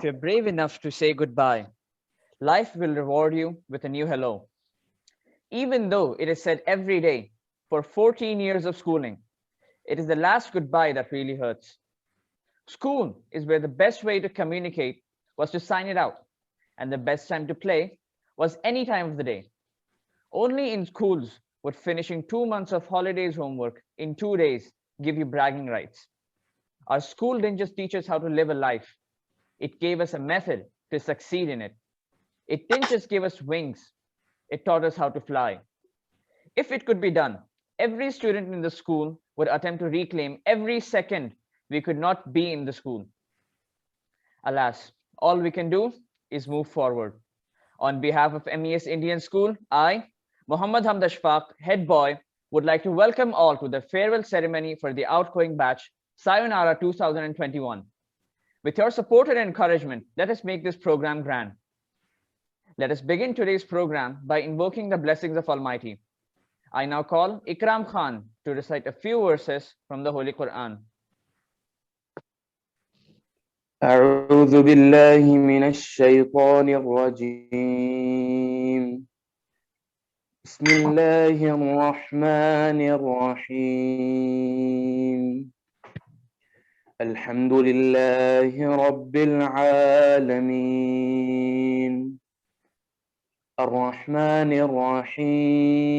you're brave enough to say goodbye, life will reward you with a new hello. Even though it is said every day for 14 years of schooling, it is the last goodbye that really hurts. School is where the best way to communicate was to sign it out, and the best time to play was any time of the day. Only in schools would finishing 2 months of holidays homework in 2 days give you bragging rights. Our school didn't just teach us how to live a life, it gave us a method to succeed in it. It didn't just give us wings, it taught us how to fly. If it could be done, every student in the school would attempt to reclaim every second we could not be in the school. Alas, all we can do is move forward. On behalf of MES Indian School, I, Muhammad Hamd Ashfaq, head boy, would like to welcome all to the farewell ceremony for the outgoing batch, Sayonara 2021. With your support and encouragement, let us make this program grand. Let us begin today's program by invoking the blessings of Almighty. I now call Ikram Khan to recite a few verses from the Holy Quran. أعوذ بالله من الشيطان الرجيم بسم الله الرحمن الرحيم الحمد لله رب العالمين الرحمن الرحيم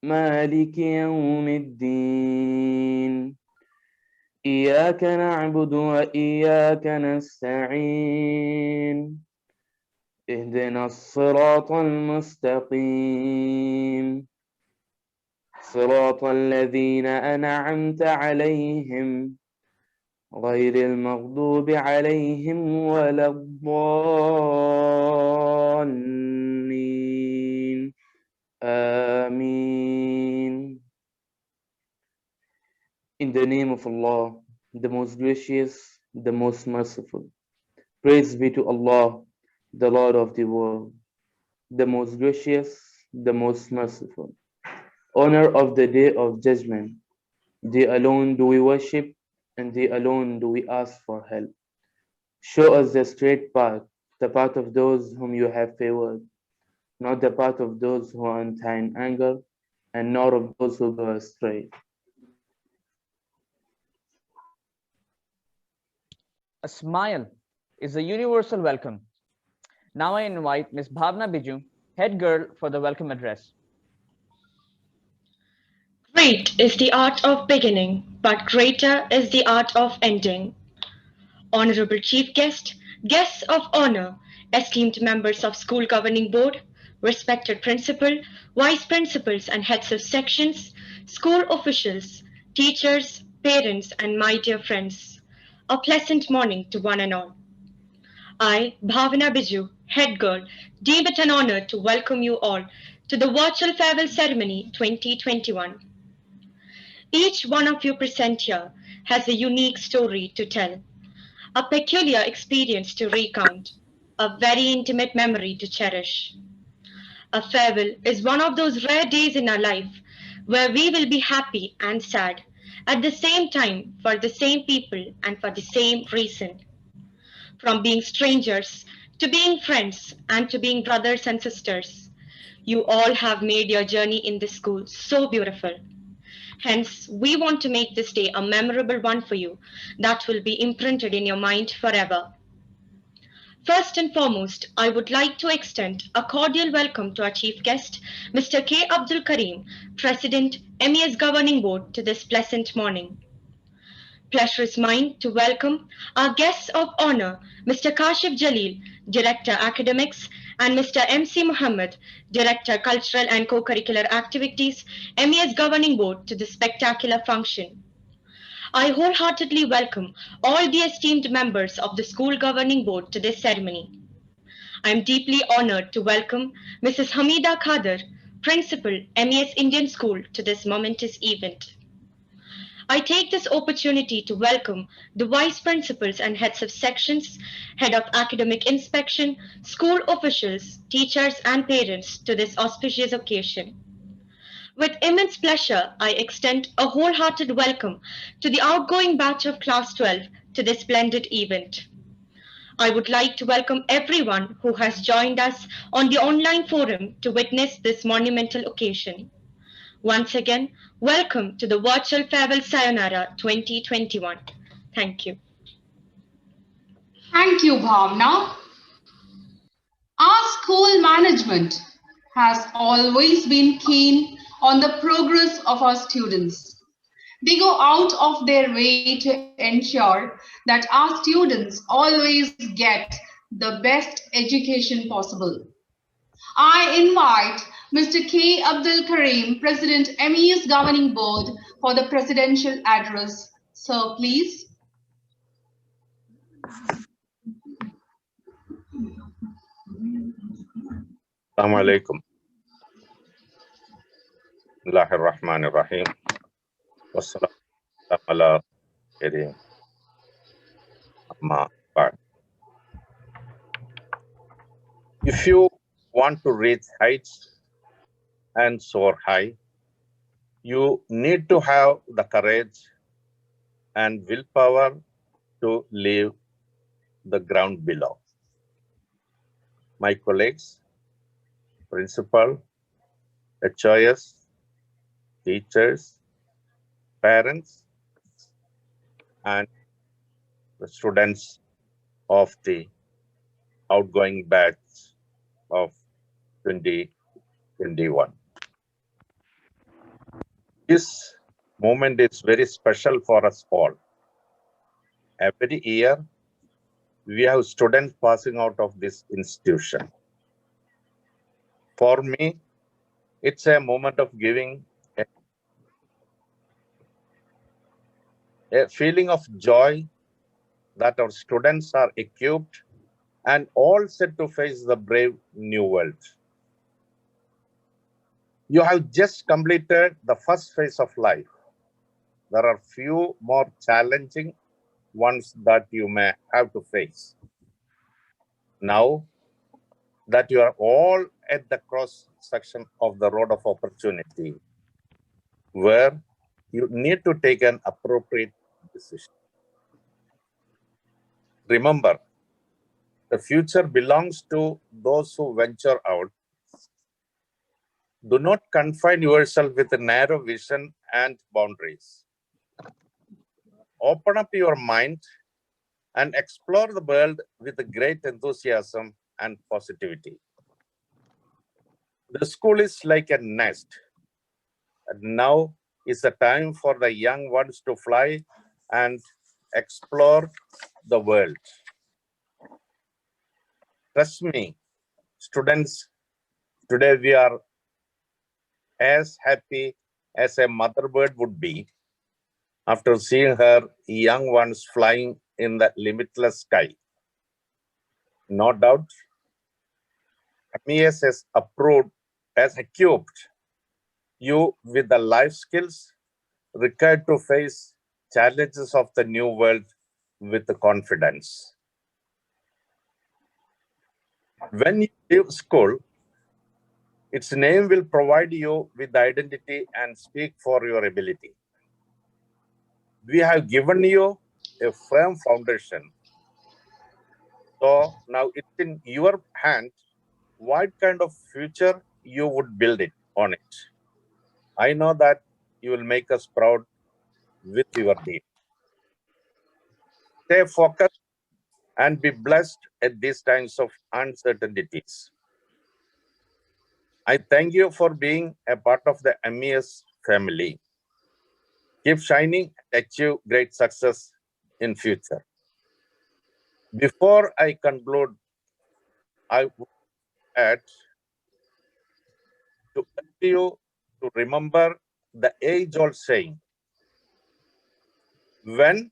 مالك يوم الدين إياك نعبد وإياك نستعين اهدنا الصراط المستقيم صراط الذين أنعمت عليهم غير المغضوب عليهم ولا الضالين آمين. In the name of Allah, the most gracious, the most merciful. Praise be to Allah, the Lord of the world, the most gracious, the most merciful. Honor of the day of judgment. Thee alone do we worship, and thee alone do we ask for help. Show us the straight path, the path of those whom you have favored, not the path of those who are in thine anger, and nor of those who go astray. A smile is a universal welcome. Now I invite Ms. Bhavna Biju, head girl, for the welcome address. Great is the art of beginning, but greater is the art of ending. Honorable Chief Guest, guests of honor, esteemed members of School Governing Board, respected principal, vice principals and heads of sections, school officials, teachers, parents and my dear friends. A pleasant morning to one and all. I, Bhavana Biju, head girl, deem it an honor to welcome you all to the virtual farewell ceremony 2021. Each one of you present here has a unique story to tell, a peculiar experience to recount, a very intimate memory to cherish. A farewell is one of those rare days in our life where we will be happy and sad at the same time for the same people and for the same reason. From being strangers to being friends and to being brothers and sisters, you all have made your journey in this school so beautiful. Hence, we want to make this day a memorable one for you that will be imprinted in your mind forever. First and foremost, I would like to extend a cordial welcome to our chief guest, Mr. K. Abdul Karim, President, MES Governing Board, to this pleasant morning. Pleasure is mine to welcome our guests of honor, Mr. Kashif Jalil, Director Academics, and Mr. MC Muhammad, Director Cultural and Co-Curricular Activities, MES Governing Board, to this spectacular function. I wholeheartedly welcome all the esteemed members of the School Governing Board to this ceremony. I am deeply honored to welcome Mrs. Hamida Khader, Principal, MES Indian School, to this momentous event. I take this opportunity to welcome the Vice Principals and Heads of Sections, Head of Academic Inspection, school officials, teachers and parents to this auspicious occasion. With immense pleasure, I extend a wholehearted welcome to the outgoing batch of Class 12 to this splendid event. I would like to welcome everyone who has joined us on the online forum to witness this monumental occasion. Once again, welcome to the Virtual Farewell Sayonara 2021. Thank you. Thank you, Bhavna. Our school management has always been keen on the progress of our students. They go out of their way to ensure that our students always get the best education possible. I invite Mr. K. Abdul Karim, President, MES Governing Board, for the presidential address. Sir, please. Assalamu alaikum. Bismillahir Rahmanir Rahim. Wassalamu ala kareem. Amma ba'd. If you want to reach heights and soar high, you need to have the courage and willpower to leave the ground below. My colleagues, principal, HOS, teachers, parents, and the students of the outgoing batch of 2021. This moment is very special for us all. Every year, we have students passing out of this institution. For me, it's a moment of giving a feeling of joy that our students are equipped and all set to face the brave new world. You have just completed the first phase of life. There are few more challenging ones that you may have to face. Now that you are all at the cross section of the road of opportunity, where you need to take an appropriate decision. Remember, the future belongs to those who venture out. Do not confine yourself with a narrow vision and boundaries. Open up your mind and explore the world with a great enthusiasm and positivity. The school is like a nest, and now is the time for the young ones to fly and explore the world. Trust me, students, today we are as happy as a mother bird would be after seeing her young ones flying in the limitless sky. No doubt, MES has equipped you with the life skills required to face challenges of the new world with confidence. When you leave school, its name will provide you with identity and speak for your ability. We have given you a firm foundation. So now it's in your hand what kind of future you would build it on it. I know that you will make us proud with your deed. Stay focused and be blessed at these times of uncertainties. I thank you for being a part of the MES family. Keep shining and achieve great success in future. Before I conclude, I would add to urge you to remember the age-old saying, when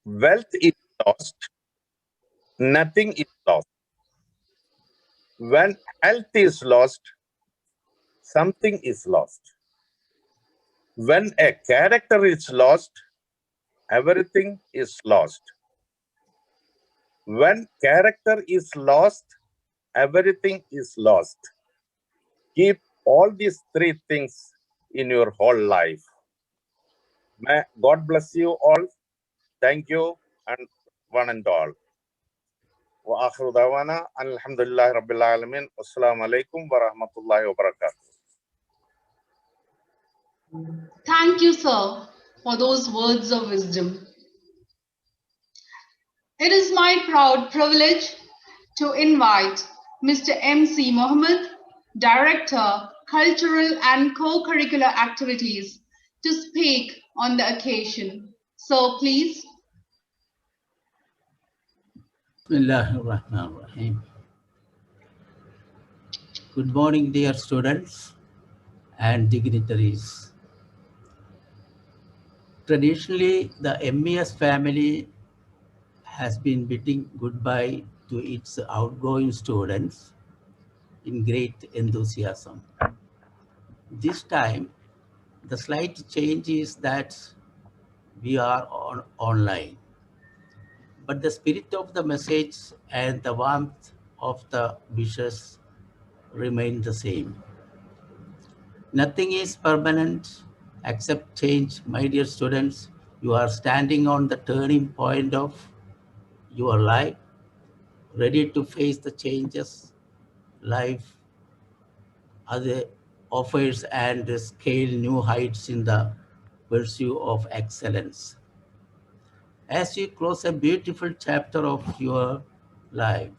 wealth is lost, nothing is lost. When health is lost, something is lost. When a character is lost, everything is lost. When character is lost, everything is lost. Keep all these three things in your whole life. May God bless you all. Thank you, and one and all. Wa akhiru dawana alhamdulillahi rabbil alamin. Wassalamu alaikum wa rahmatullahi wa barakatuh. Thank you, sir, for those words of wisdom. It is my proud privilege to invite Mr. M.C. Mohammed, Director, Cultural and Co-Curricular Activities, to speak on the occasion. So please. Bismillahirrahmanirrahim. Good morning, dear students and dignitaries. Traditionally, the MES family has been bidding goodbye to its outgoing students in great enthusiasm. This time, the slight change is that we are online, but the spirit of the message and the warmth of the wishes remain the same. Nothing is permanent except change, my dear students. You are standing on the turning point of your life, ready to face the changes life offers and scale new heights in the pursuit of excellence. As you close a beautiful chapter of your life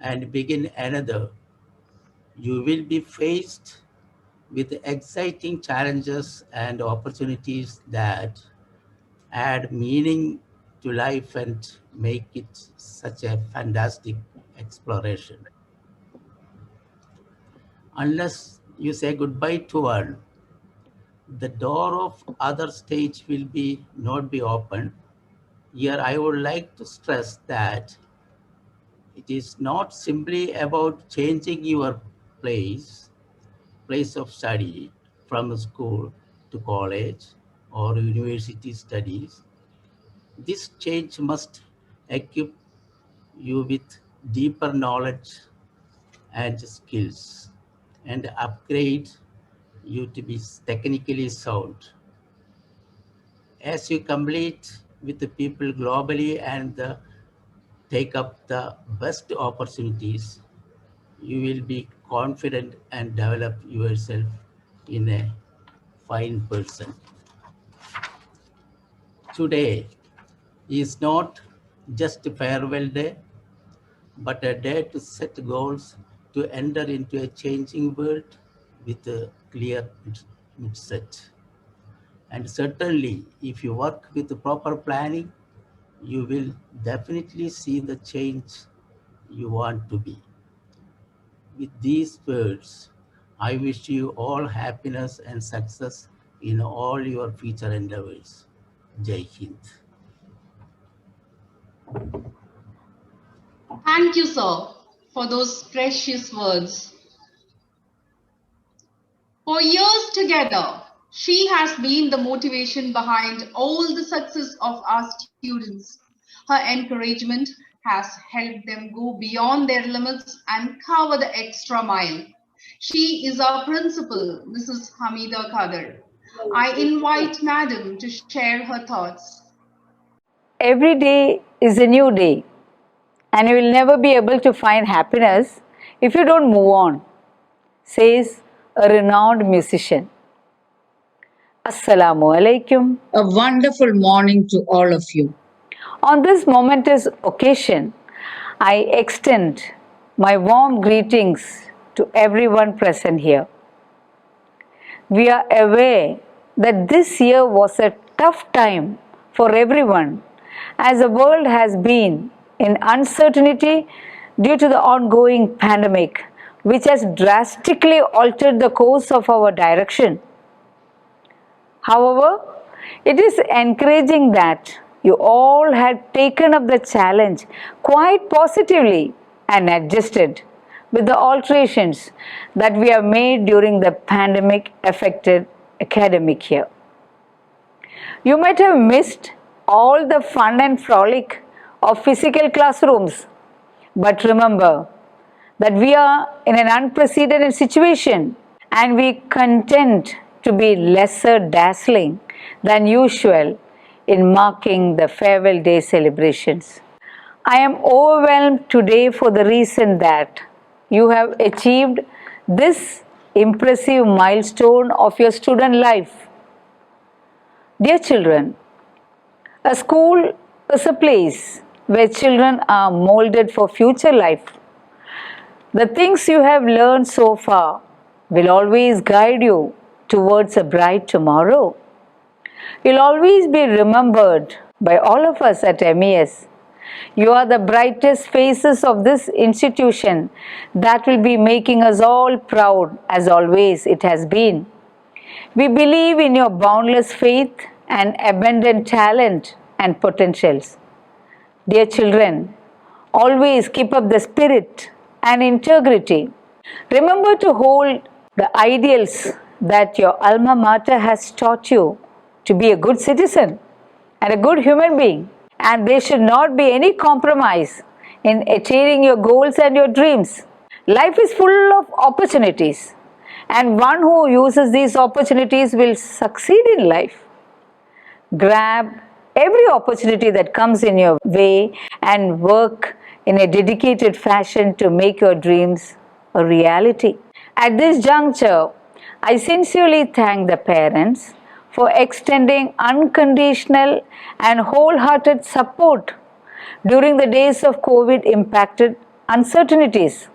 and begin another, you will be faced with exciting challenges and opportunities that add meaning to life and make it such a fantastic exploration. Unless you say goodbye to one, the door of other stage will not be open. Here I would like to stress that it is not simply about changing your place of study from school to college or university studies. This change must equip you with deeper knowledge and skills and upgrade you to be technically sound. As you complete with the people globally and take up the best opportunities, you will be confident and develop yourself in a fine person. Today is not just a farewell day, but a day to set goals to enter into a changing world with a clear mindset. And certainly, if you work with the proper planning, you will definitely see the change you want to be. With these words, I wish you all happiness and success in all your future endeavors. Jai Hind. Thank you, sir, for those precious words. For years together, she has been the motivation behind all the success of our students. Her encouragement has helped them go beyond their limits and cover the extra mile. She is our principal, Mrs. Hamida Kadir. I invite Madam to share her thoughts. Every day is a new day, and you will never be able to find happiness if you don't move on, says a renowned musician. Assalamu alaikum. A wonderful morning to all of you. On this momentous occasion, I extend my warm greetings to everyone present here. We are aware that this year was a tough time for everyone, as the world has been in uncertainty due to the ongoing pandemic, which has drastically altered the course of our direction. However, it is encouraging that you all had taken up the challenge quite positively and adjusted with the alterations that we have made during the pandemic affected academic year. You might have missed all the fun and frolic of physical classrooms, but remember that we are in an unprecedented situation and we contend to be lesser dazzling than usual in marking the farewell day celebrations. I am overwhelmed today for the reason that you have achieved this impressive milestone of your student life. Dear children, a school is a place where children are molded for future life. The things you have learned so far will always guide you towards a bright tomorrow. You'll always be remembered by all of us at MES. You are the brightest faces of this institution that will be making us all proud, as always it has been. We believe in your boundless faith and abundant talent and potentials. Dear children, always keep up the spirit and integrity. Remember to hold the ideals that your alma mater has taught you to be a good citizen and a good human being. And there should not be any compromise in attaining your goals and your dreams. Life is full of opportunities, and one who uses these opportunities will succeed in life. Grab every opportunity that comes in your way and work in a dedicated fashion to make your dreams a reality. At this juncture, I sincerely thank the parents for extending unconditional and wholehearted support during the days of COVID impacted uncertainties.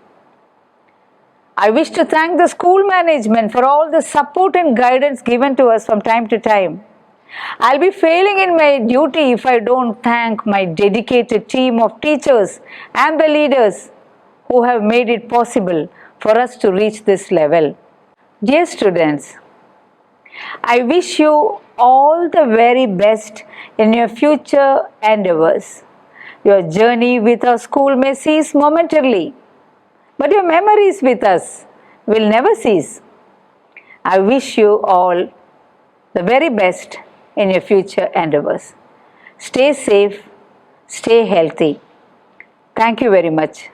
I wish to thank the school management for all the support and guidance given to us from time to time. I'll be failing in my duty if I don't thank my dedicated team of teachers and the leaders who have made it possible for us to reach this level. Dear students, I wish you all the very best in your future endeavors. Your journey with our school may cease momentarily, but your memories with us will never cease. I wish you all the very best in your future endeavors. Stay safe, stay healthy. Thank you very much.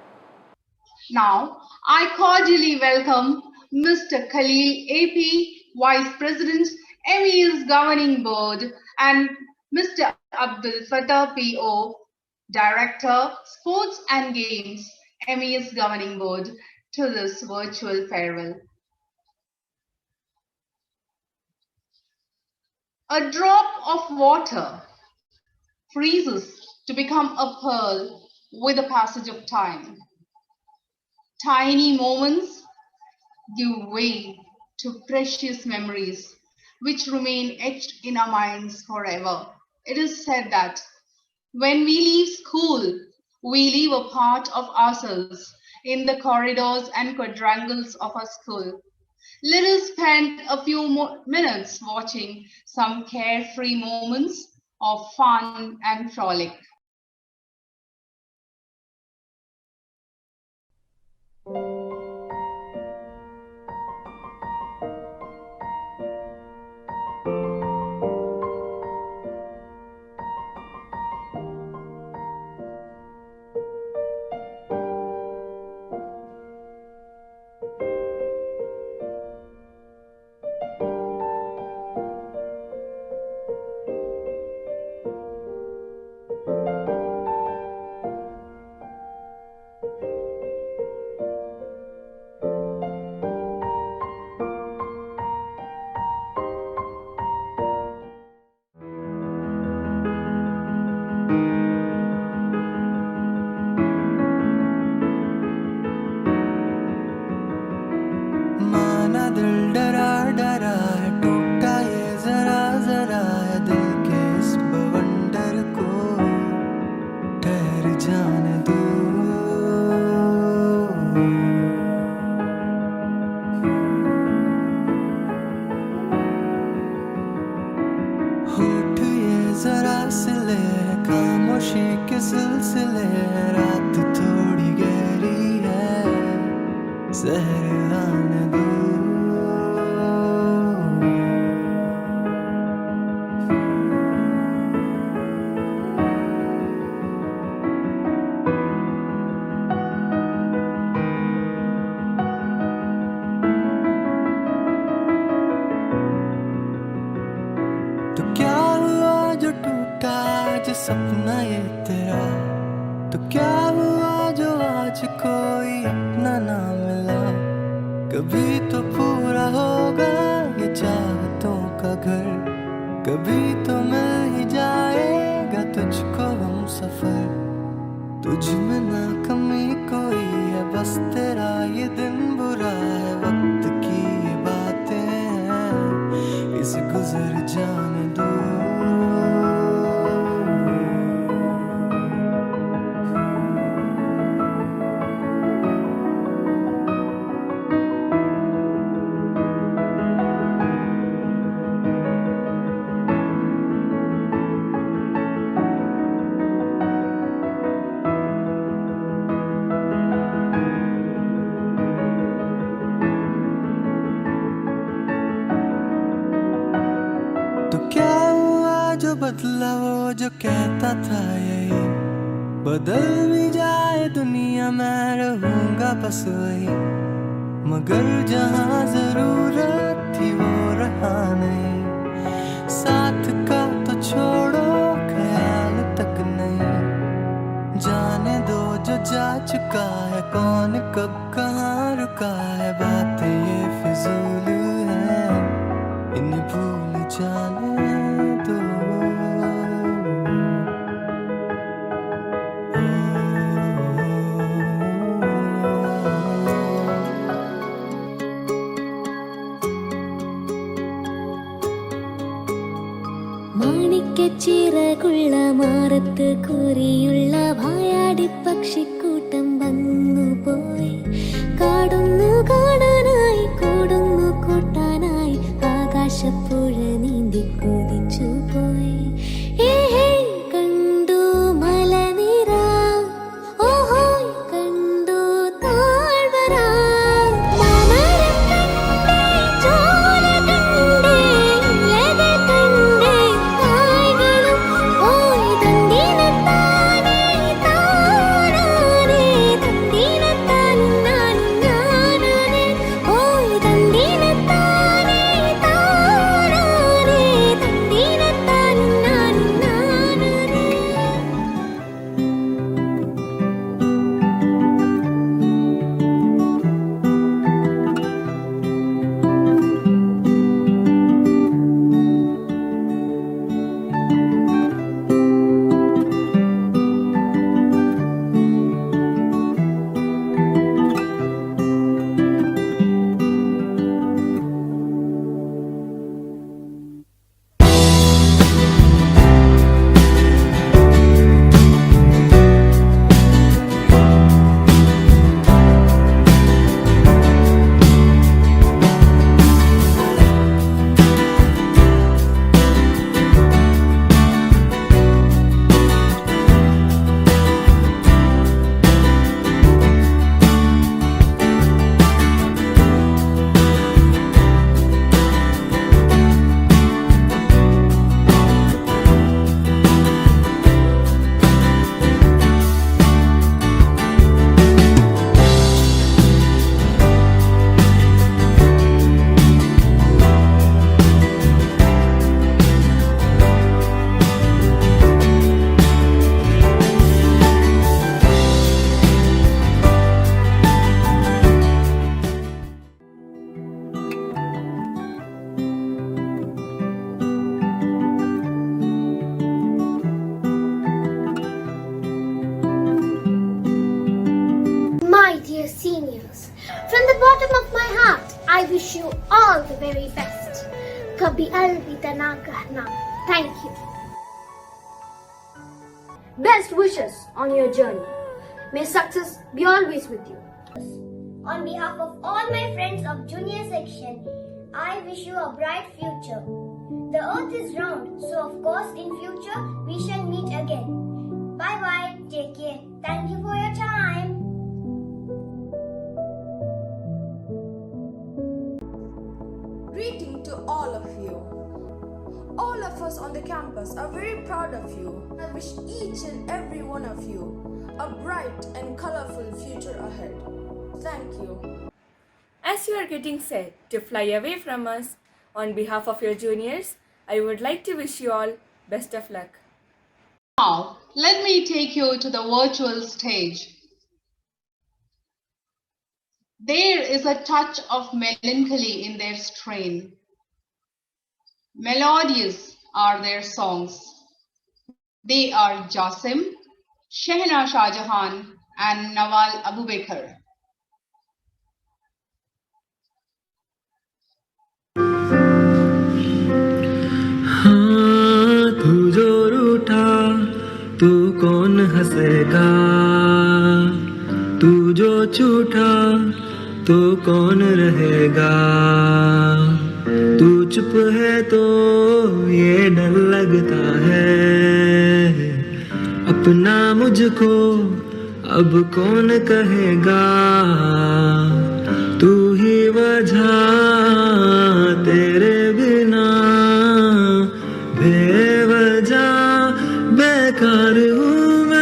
Now, I cordially welcome Mr. Khalil AP, Vice President, MES Governing Board, and Mr. Abdul Fatah PO, Director, Sports and Games, MES Governing Board, to this virtual farewell. A drop of water freezes to become a pearl with the passage of time. Tiny moments give way to precious memories which remain etched in our minds forever. It is said that when we leave school, we leave a part of ourselves in the corridors and quadrangles of our school. Let us spend a few more minutes watching some carefree moments of fun and frolic. तो क्या हुआ जो टूटा जो सपना ये तेरा, तो क्या हुआ जो आज कोई अपना ना मिला, कभी तो पूरा होगा ये चाहतों का घर, कभी तो मिल ही जाएगा तुझको हम सफर, तुझ में ना कमी कोई है, बस तेरा ये दिन बुरा है, वक्त की ये बातें हैं, इसे गुजर जाने दो। तो क्या हुआ जो बदला वो जो कहता था यही, बदल भी जाए दुनिया मैं रहूंगा बस वही, मगर जहाँ जरूरत थी वो रहा नहीं, साथ का तो छोड़ो ख्याल तक नहीं, जाने दो जो जा चुका है, कौन कब कहाँ रुका है, बातें ये फिजूल है, इन्हें भूल जाने दो। മാണിക്കച്ചിറകുള്ള മാറത്ത് കുറിയുള്ള വായാടി പക്ഷിക്കൂട്ടം വന്നു പോയി, കാടുന്നു കാണാനായി കൂടുന്നു കൂട്ടാനായി, ആകാശപ്പുഴ നീന്തി കുതിച്ചു പോയി. ഏഹേ കണ്ടു മലനിര, ഓഹോ കണ്ടു താഴ്വര, മാമരം കണ്ടേ ചോല കണ്ടേ ലത കണ്ടേ കായ്കളും പോയി, തന്തിനത്താനേ താനാനേ തന്തിനത്താനും നാനും ഞാനാനേ, പോയി തന്തിനത്താനേ താനാനേ തന്തിനത്താനും നാനും ഞാനാനേ. My dear seniors, from the bottom of my heart, I wish you all the very best. Kabhi alvida na kahna. Thank you. Best wishes on your journey. May success be always with you. On behalf of all my friends of junior section, I wish you a bright future. The earth is round, so of course in future we shall meet again. Bye bye, take care. Thank you for your time. Greeting to all of you. All of us on the campus are very proud of you. I wish each and every one of you a bright and colorful future ahead. Thank you. As you are getting set to fly away from us, on behalf of your juniors, I would like to wish you all best of luck. Now, let me take you to the virtual stage. There is a touch of melancholy in their strain. Melodious are their songs. They are Jasim, Shehna Shahjahan, and Nawal Abubakar. हाँ तू जो रूठा तू कौन हंसेगा, तू जो झूठा तो कौन रहेगा, तू चुप है तो ये डर लगता है, अपना मुझको अब कौन कहेगा, तू ही वजह तेरे बिना बेवजह बेकार हूँ मैं,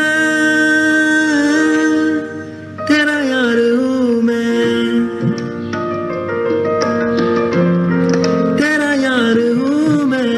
तेरा यार हूँ मैं, तेरा यार हूँ मैं।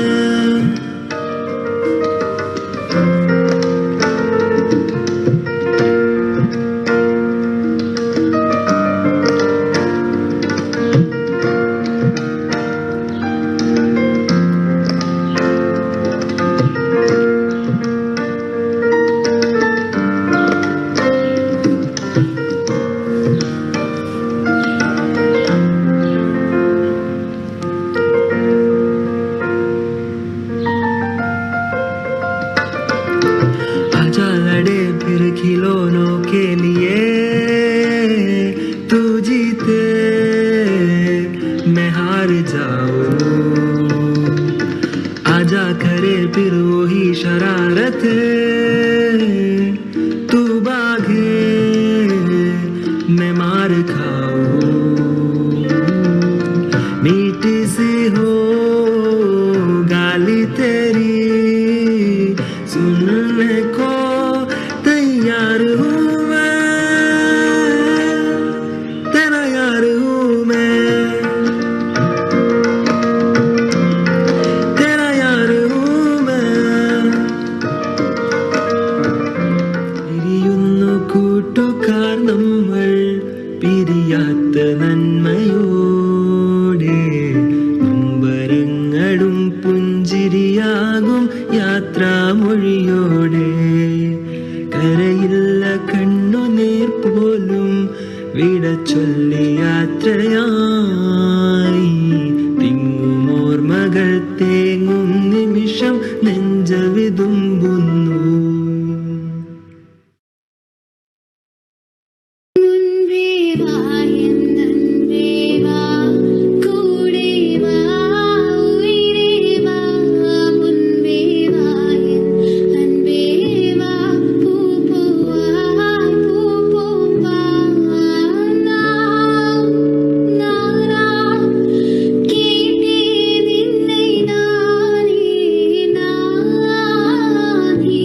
आजा लड़े फिर खिलौनों के लिए, तू जीते मैं हार जाऊं, आजा करे फिर वही शरारत, तू भागे मैं मार खाऊं, मीठी सी हो गाली तेरी सुनने को तैयार हूँ मैं, तेरा यार हूँ मैं, तेरा यार हूँ मैं। പിരിയുന്നു കൂട്ടുകാർ നമ്മൾ പിരിയാത്ത നന്മയോടെ, നൊമ്പരങ്ങളും പുഞ്ചിരിയാകും യാത്രാമൊഴിയോടെ, കരയില്ല കണ്ണുനീർ പോലും വിട ചൊല്ലി യാത്രയായി, തിങ്ങുമോർമകൾ തേങ്ങും നിമിഷം നെഞ്ചൽ വിതുമ്പുന്നു. கேட்டேன் என்னை நானே நானே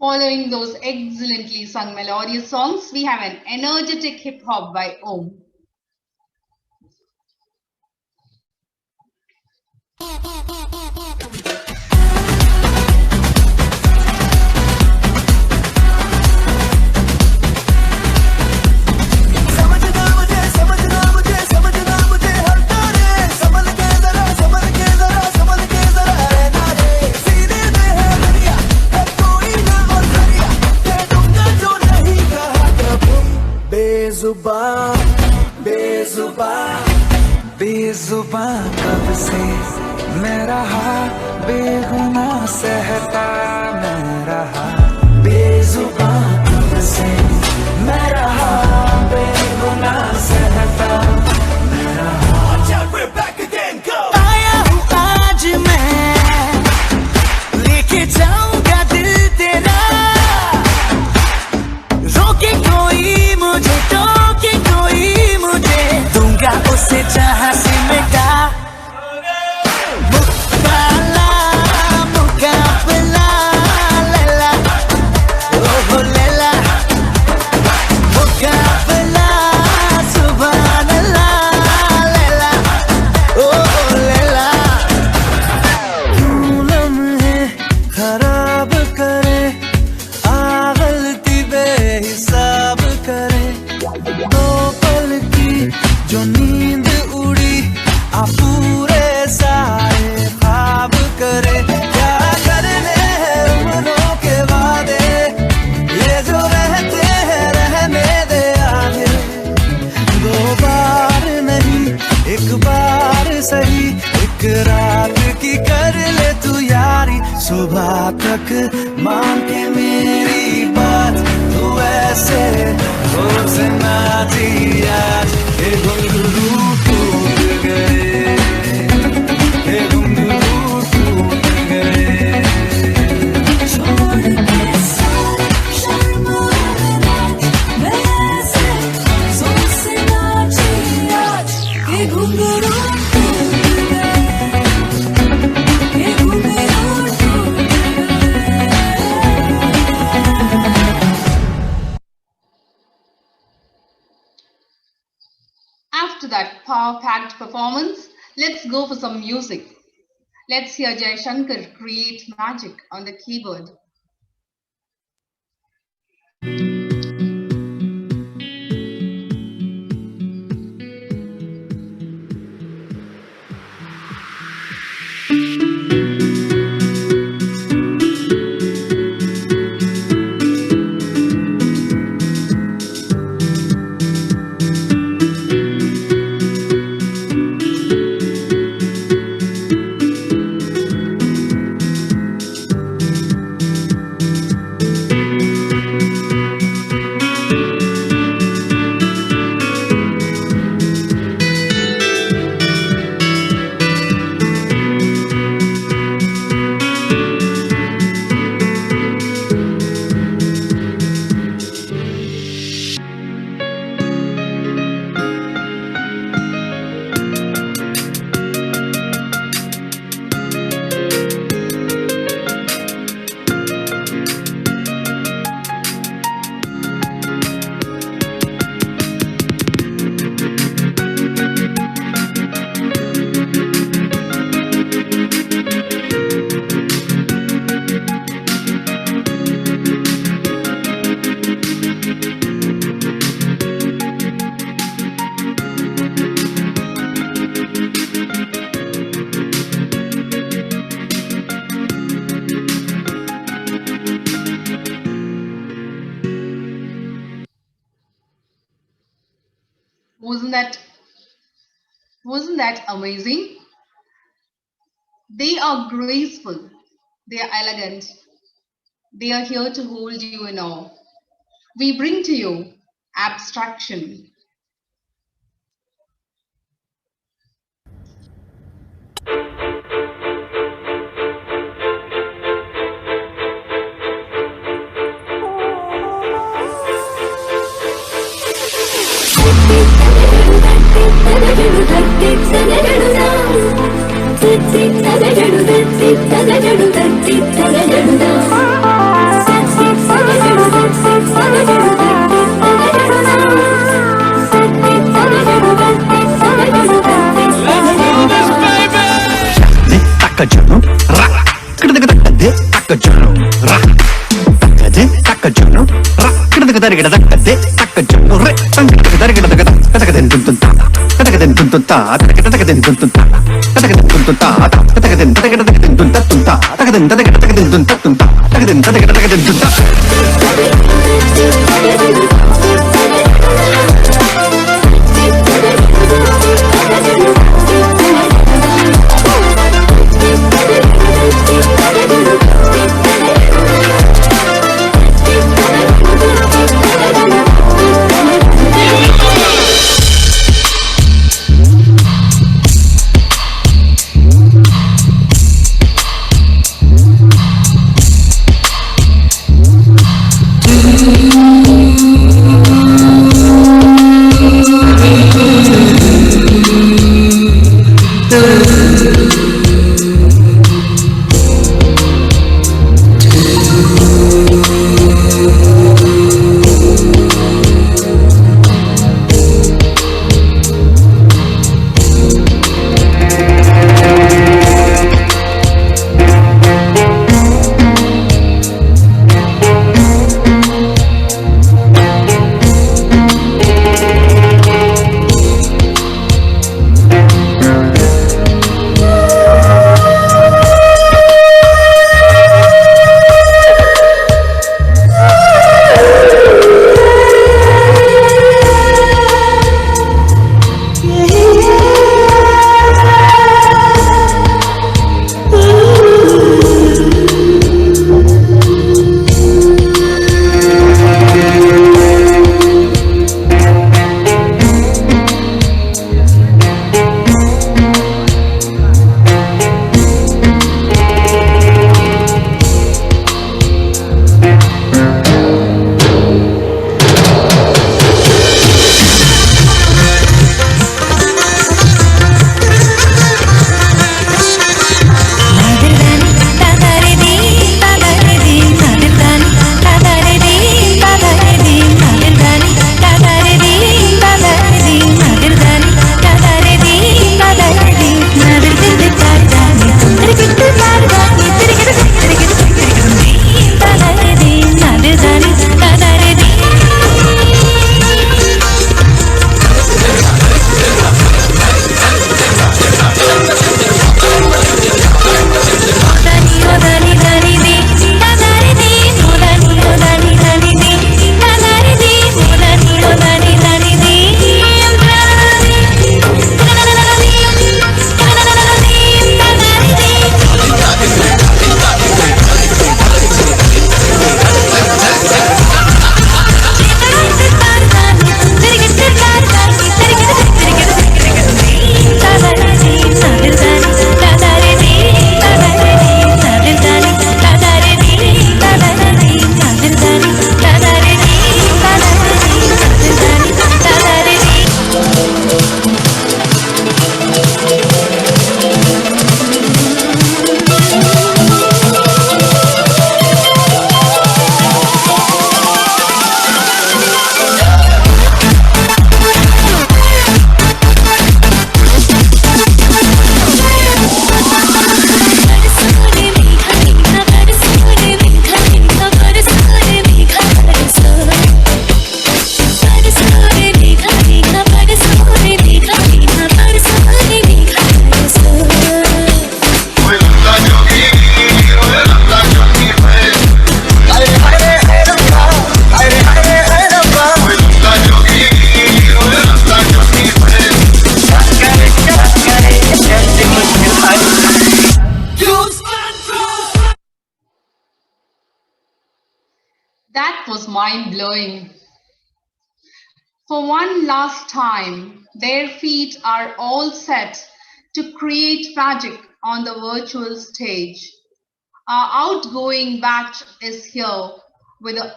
Following those excellently sung melodious songs, we have an energetic hip hop by Om. Bezubaan कब से मैं रहा बेगुनाह सहता मैं रहा बेजुबां कब से मैं रहा बेगुनाह सहता मैं रहा आया हूँ आज मैं लेके जाऊंगा दिल तेरा रोके कोई मुझे टोके कोई मुझे दूंगा उसे जहाँ से मिटा मुकाबला लैला ओहो लैला मुकाबला सुभान अल्लाह लैला ओहो लैला क्यों लम्हे खराब करे आ गलती बेहिसाब करे दो पल की जो नींद उड़ी आ पूरे सारे ख्वाब करे क्या करने हैं उम्रों के वादे ये जो रहते हैं रहने दे आगे दो बार नहीं एक बार सही एक रात की कर ले तू यारी सुबह तक मान के मेरी बात तू ऐसे रोज ना जी आज ये घुंघरू टूट गए ये घुंघरू टूट गए छोड़ के सारे शर्म वैसे सोच से नाची आज ये घुंघरू टूट गए ये घुंघरू टूट गए। After that power-packed performance, let's go for some music. Let's hear Jai Shankar create magic on the keyboard. Wasn't that amazing? They are graceful, they are elegant, they are here to hold you in awe. We bring to you abstraction. Sit, That was mind-blowing. For one last time, their feet are all set to create magic on the virtual stage. Our outgoing batch is here with an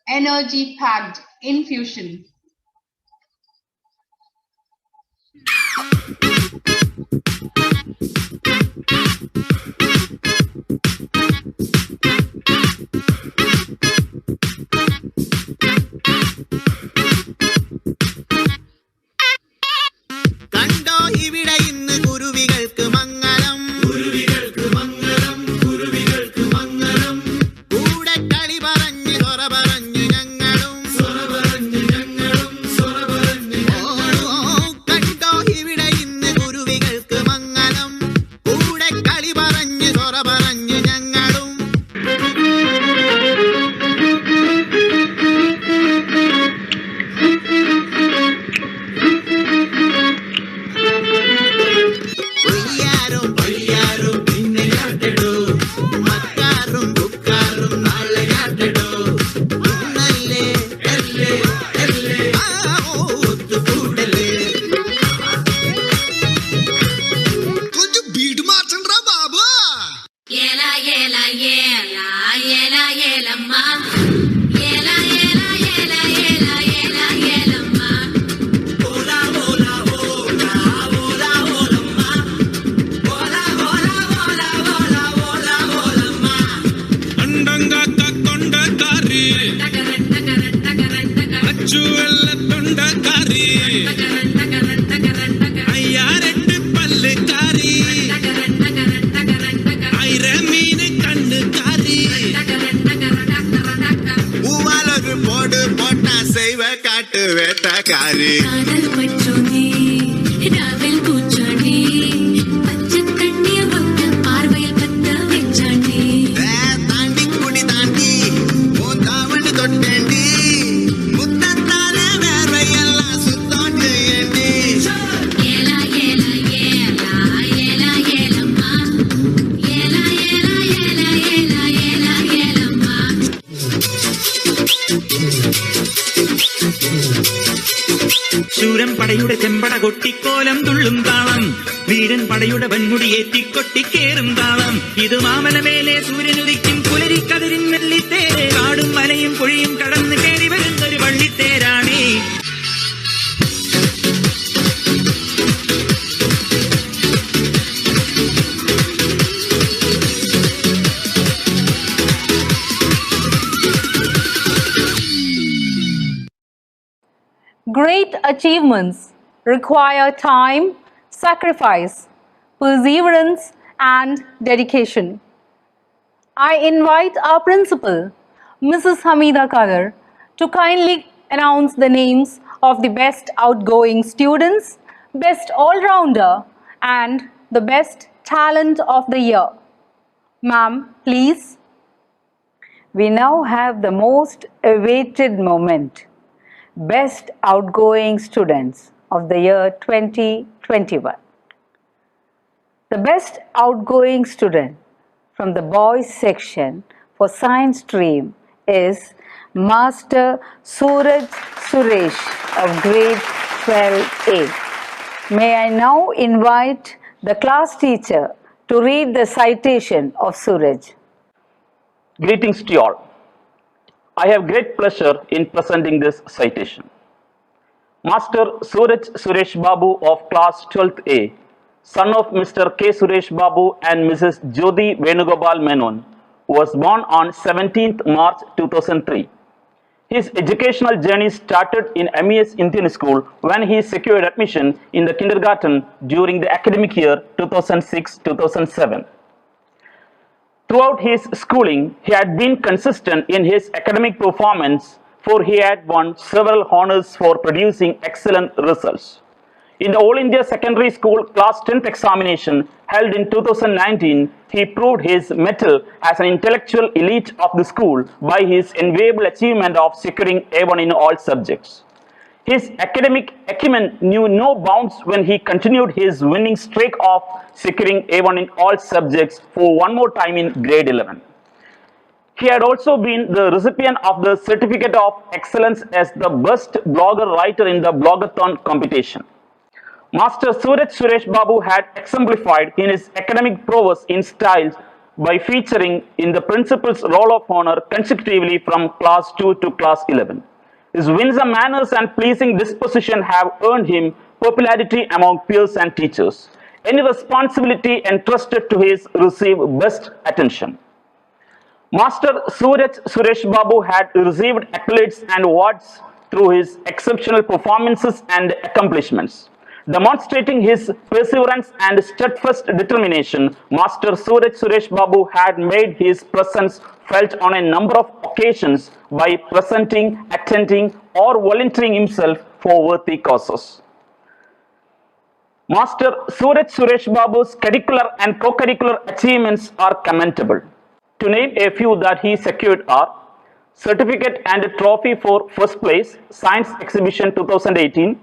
energy-packed infusion. Sora ശൂരൻ പടയുടെ ചെമ്പട കൊട്ടിക്കോലം തുള്ളും താളം, വീരൻ പടയുടെ വൻമുടിയേറ്റിക്കൊട്ടിക്കേറും താളം. ഇത് മാമലമേലെ സൂര്യനുദിക്കും പുലരിക്കതിരിൻ വെള്ളിത്തേര്, കാടും മലയും പൊഴിയും കടന്ന് കയറി വരുന്നൊരു വള്ളിത്തേരാണേ. Great achievements require time, sacrifice, perseverance, and dedication. I invite our principal, Mrs. Hamida Kader, to kindly announce the names of the best outgoing students, best all-rounder, and the best talent of the year. Ma'am, please. We now have the most awaited moment. Best outgoing students of the year 2021. The best outgoing student from the boys section for science stream is Master Suraj Suresh of grade 12A. May I now invite the class teacher to read the citation of Suraj. Greetings to you all. I have great pleasure in presenting this citation. Master Suraj Suresh Babu of class 12th A, son of Mr. K. Suresh Babu and Mrs. Jyoti Venugopal Menon, was born on 17th March 2003. His educational journey started in MES Indian School when he secured admission in the kindergarten during the academic year 2006-2007. Throughout his schooling, he had been consistent in his academic performance, for he had won several honors for producing excellent results. In the All India Secondary School Class 10th examination held in 2019, he proved his mettle as an intellectual elite of the school by his enviable achievement of securing A1 in all subjects. His academic acumen knew no bounds when he continued his winning streak of securing A1 in all subjects for one more time in grade 11. He had also been the recipient of the Certificate of Excellence as the best blogger writer in the Blogathon competition. Master Suraj Suresh Babu had exemplified in his academic prowess in styles by featuring in the principal's roll of honor consecutively from class 2 to class 11. His winsome manners and pleasing disposition have earned him popularity among peers and teachers. Any responsibility entrusted to his receive best attention. Master Suraj Suresh Babu had received accolades and awards through his exceptional performances and accomplishments. Demonstrating his perseverance and steadfast determination, Master Suraj Suresh Babu had made his presence felt on a number of occasions by presenting, attending, or volunteering himself for worthy causes. Master Suraj Suresh Babu's curricular and co-curricular achievements are commendable. To name a few that he secured are certificate and trophy for first place, Science Exhibition 2018,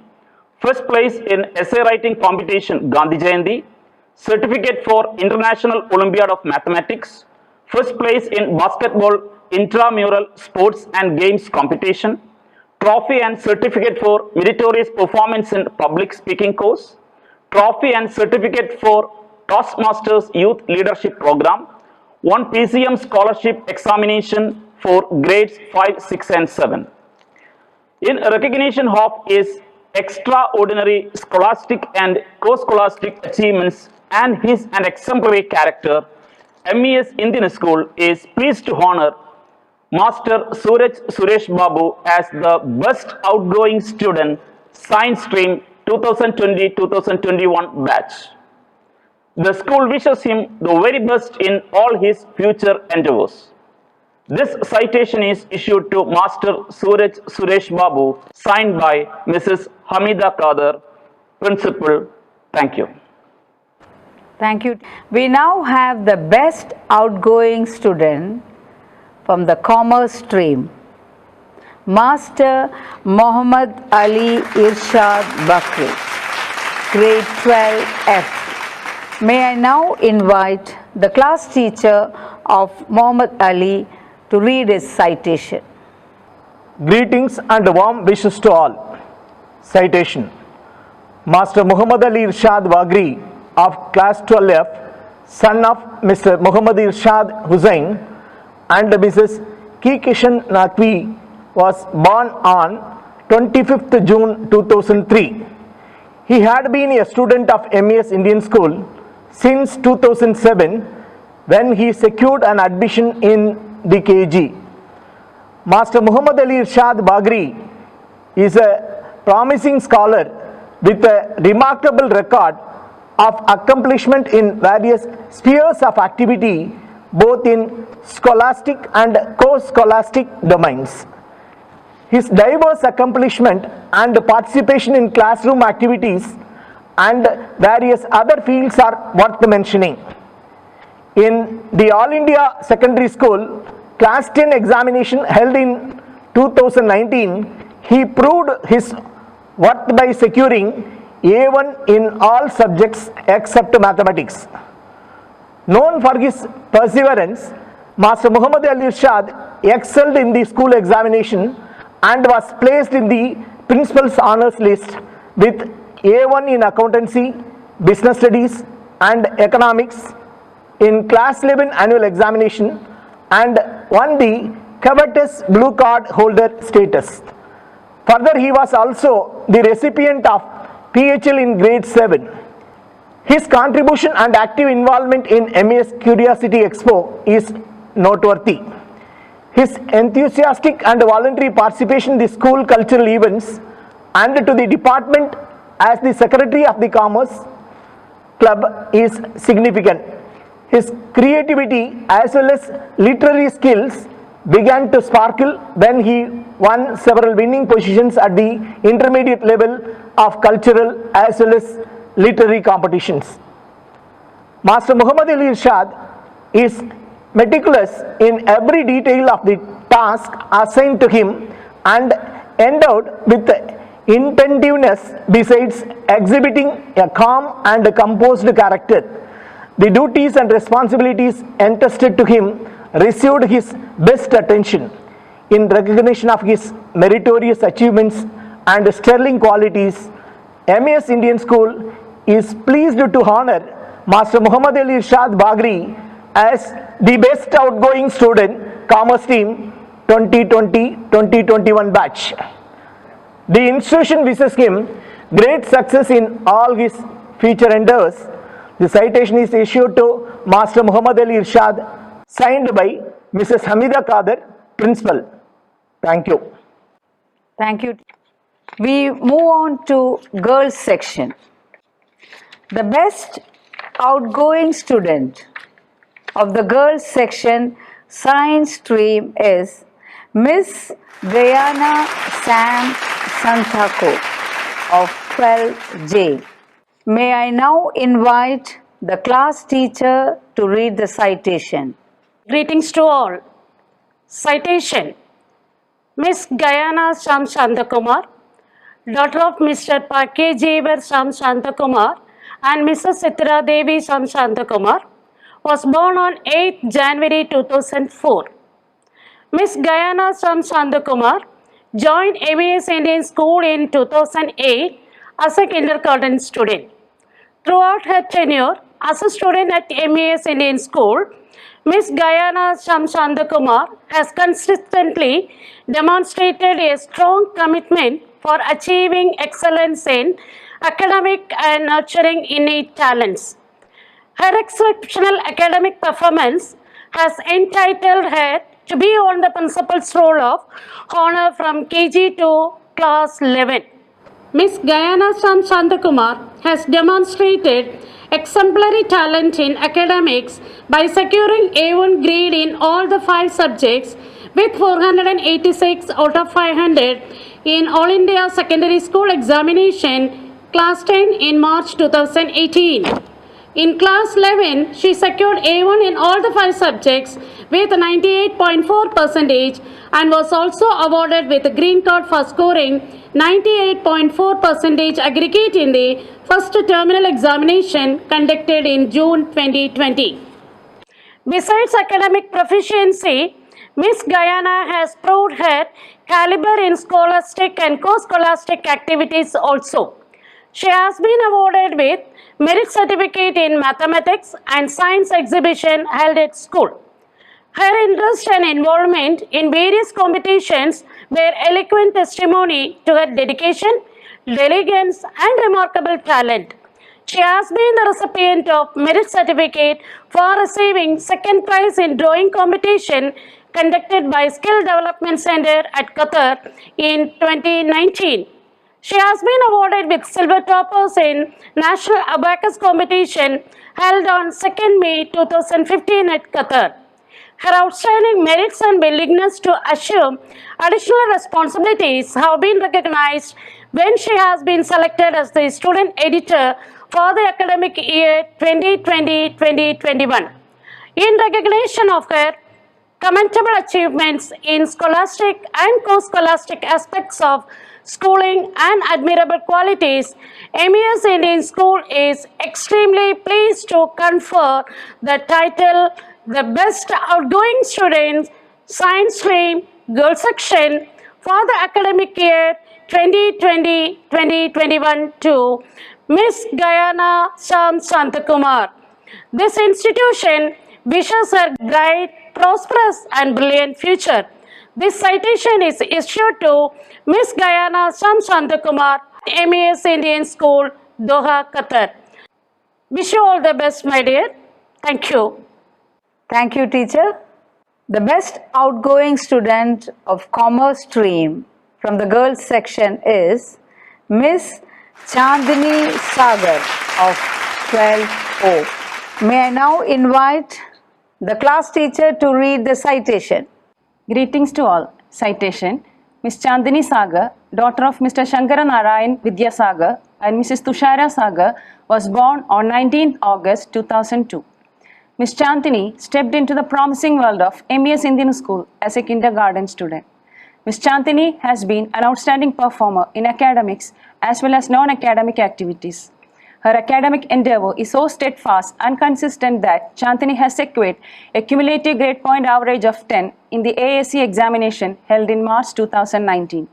first place in essay writing competition Gandhi Jayanti, certificate for International Olympiad of Mathematics, first place in basketball intramural sports and games competition, trophy and certificate for meritorious performance in public speaking course, trophy and certificate for Toastmasters Youth Leadership Program, one PCM scholarship examination for grades 5, 6 and 7. In recognition of his extraordinary scholastic and co-scholastic achievements and his an exemplary character, MES Indian School is pleased to honor Master Suraj Suresh Babu as the best outgoing student, Science Stream 2020-2021 batch. The school wishes him the very best in all his future endeavors. This citation is issued to Master Suraj Suresh Babu, signed by Mrs. Hamida Kader, Principal. Thank you. Thank you. We now have the best outgoing student from the Commerce stream, Master Muhammad Ali Irshad Bakri, grade 12F. May I now invite the class teacher of Muhammad Ali to read his citation. Greetings and warm wishes to all. Citation. Master Muhammad Ali Irshad Bagri of class 12F, son of Mr. Muhammad Irshad Hussain and Mrs. K. Kishan Naqvi, was born on 25th June 2003. He had been a student of MES Indian School since 2007 when he secured an admission in the KG. Master Muhammad Ali Irshad Bagri is a promising scholar with a remarkable record of accomplishment in various spheres of activity, both in scholastic and co-scholastic domains. His diverse accomplishment and participation in classroom activities and various other fields are worth mentioning. In the All India Secondary School Class 10 examination held in 2019, he proved his worth by securing A1 in all subjects except mathematics. Known for his perseverance, Master Muhammad Ali Irshad excelled in the school examination and was placed in the Principal's Honours List with A1 in Accountancy, Business Studies and Economics in Class 11 annual examination and won the covetous blue card holder status. Further, he was also the recipient of PHL in grade 7. His contribution and active involvement in MES Curiosity Expo is noteworthy. His enthusiastic and voluntary participation in the school cultural events and to the department as the Secretary of the Commerce Club is significant. His creativity as well as literary skills began to sparkle when he won several winning positions at the intermediate level of cultural as well as literary competitions. Master Muhammad Ali Irshad is meticulous in every detail of the task assigned to him and endowed with inventiveness besides exhibiting a calm and composed character. The duties and responsibilities entrusted to him received his best attention. In recognition of his meritorious achievements and sterling qualities, MES Indian School is pleased to honor Master Muhammad Ali Irshad Bagri as the best outgoing student, Commerce Team 2020-2021 batch. The institution wishes him great success in all his future endeavors. The citation is issued to Master Muhammad Ali Irshad, signed by Mrs. Hamida Kader, Principal. Thank you. Thank you. We move on to girls section. The best outgoing student of the girls section science stream is Miss Gayana Sam Santako of 12J. May I now invite the class teacher to read the citation. Greetings to all. Citation. Miss Gayana Sam Shantakumar, daughter of Mr. Pakke Jeevar Sam Shantakumar and Mrs. Sithira Devi Shamshantakumar, was born on 8th January 2004. Ms. Gayana Shamshantakumar joined MES Indian School in 2008 as a kindergarten student. Throughout her tenure as a student at MES Indian School, Ms. Gayana Shamshantakumar has consistently demonstrated a strong commitment for achieving excellence in academic and nurturing innate talents. Her exceptional academic performance has entitled her to be on the principal's roll of honor from KG to class 11. Ms. Gayana Shamshantakumar has demonstrated exemplary talent in academics by securing A1 grade in all the 5 subjects with 486 out of 500 in All India Secondary School Examination Class 10 in March 2018. In Class 11, she secured A1 in all the 5 subjects with 98.4% and was also awarded with a green card for scoring 98.4% aggregate in the first terminal examination conducted in June 2020. Besides academic proficiency, Ms. Gayana has proved her caliber in scholastic and co-scholastic activities also. She has been awarded with Merit Certificate in Mathematics and Science exhibition held at school. Her interest and involvement in various competitions bear eloquent testimony to her dedication, diligence, and remarkable talent. She has been the recipient of Merit Certificate for receiving second prize in drawing competition conducted by Skill Development Center at Qatar in 2019. She has been awarded with Silver Toppers in National Abacus Competition held on 2nd May 2015 at Qatar. Her outstanding merits and willingness to assume additional responsibilities have been recognized when she has been selected as the student editor for the academic year 2020-2021. In recognition of her commendable achievements in scholastic and co-scholastic aspects of schooling and admirable qualities, MES Indian School is extremely pleased to confer the title the Best Outgoing Student, Science Stream, Girls Section for the academic year 2020-2021 to Ms. Gayana Shamshantakumar. This institution wishes her bright, prosperous and brilliant future. This citation is issued to Ms. Gayana Shamshantakumar, MES Indian School, Doha, Qatar. Wish you all the best, my dear. Thank you. Thank you, teacher. The best outgoing student of Commerce stream from the girls section is Miss Chandini Sagar of 12O. May I now invite the class teacher to read the citation. Greetings to all. Citation: Miss Chandini Sagar, daughter of Mr. Shankara Narayan Vidyasagar and Mrs. Tushara Sagar, was born on 19th August 2002. Miss Chandini stepped into the promising world of MES Indian School as a kindergarten student. Miss Chandini has been an outstanding performer in academics as well as non-academic activities. Her academic endeavor is so steadfast and consistent that Chandini has secured a cumulative grade point average of 10 in the ASC examination held in March 2019.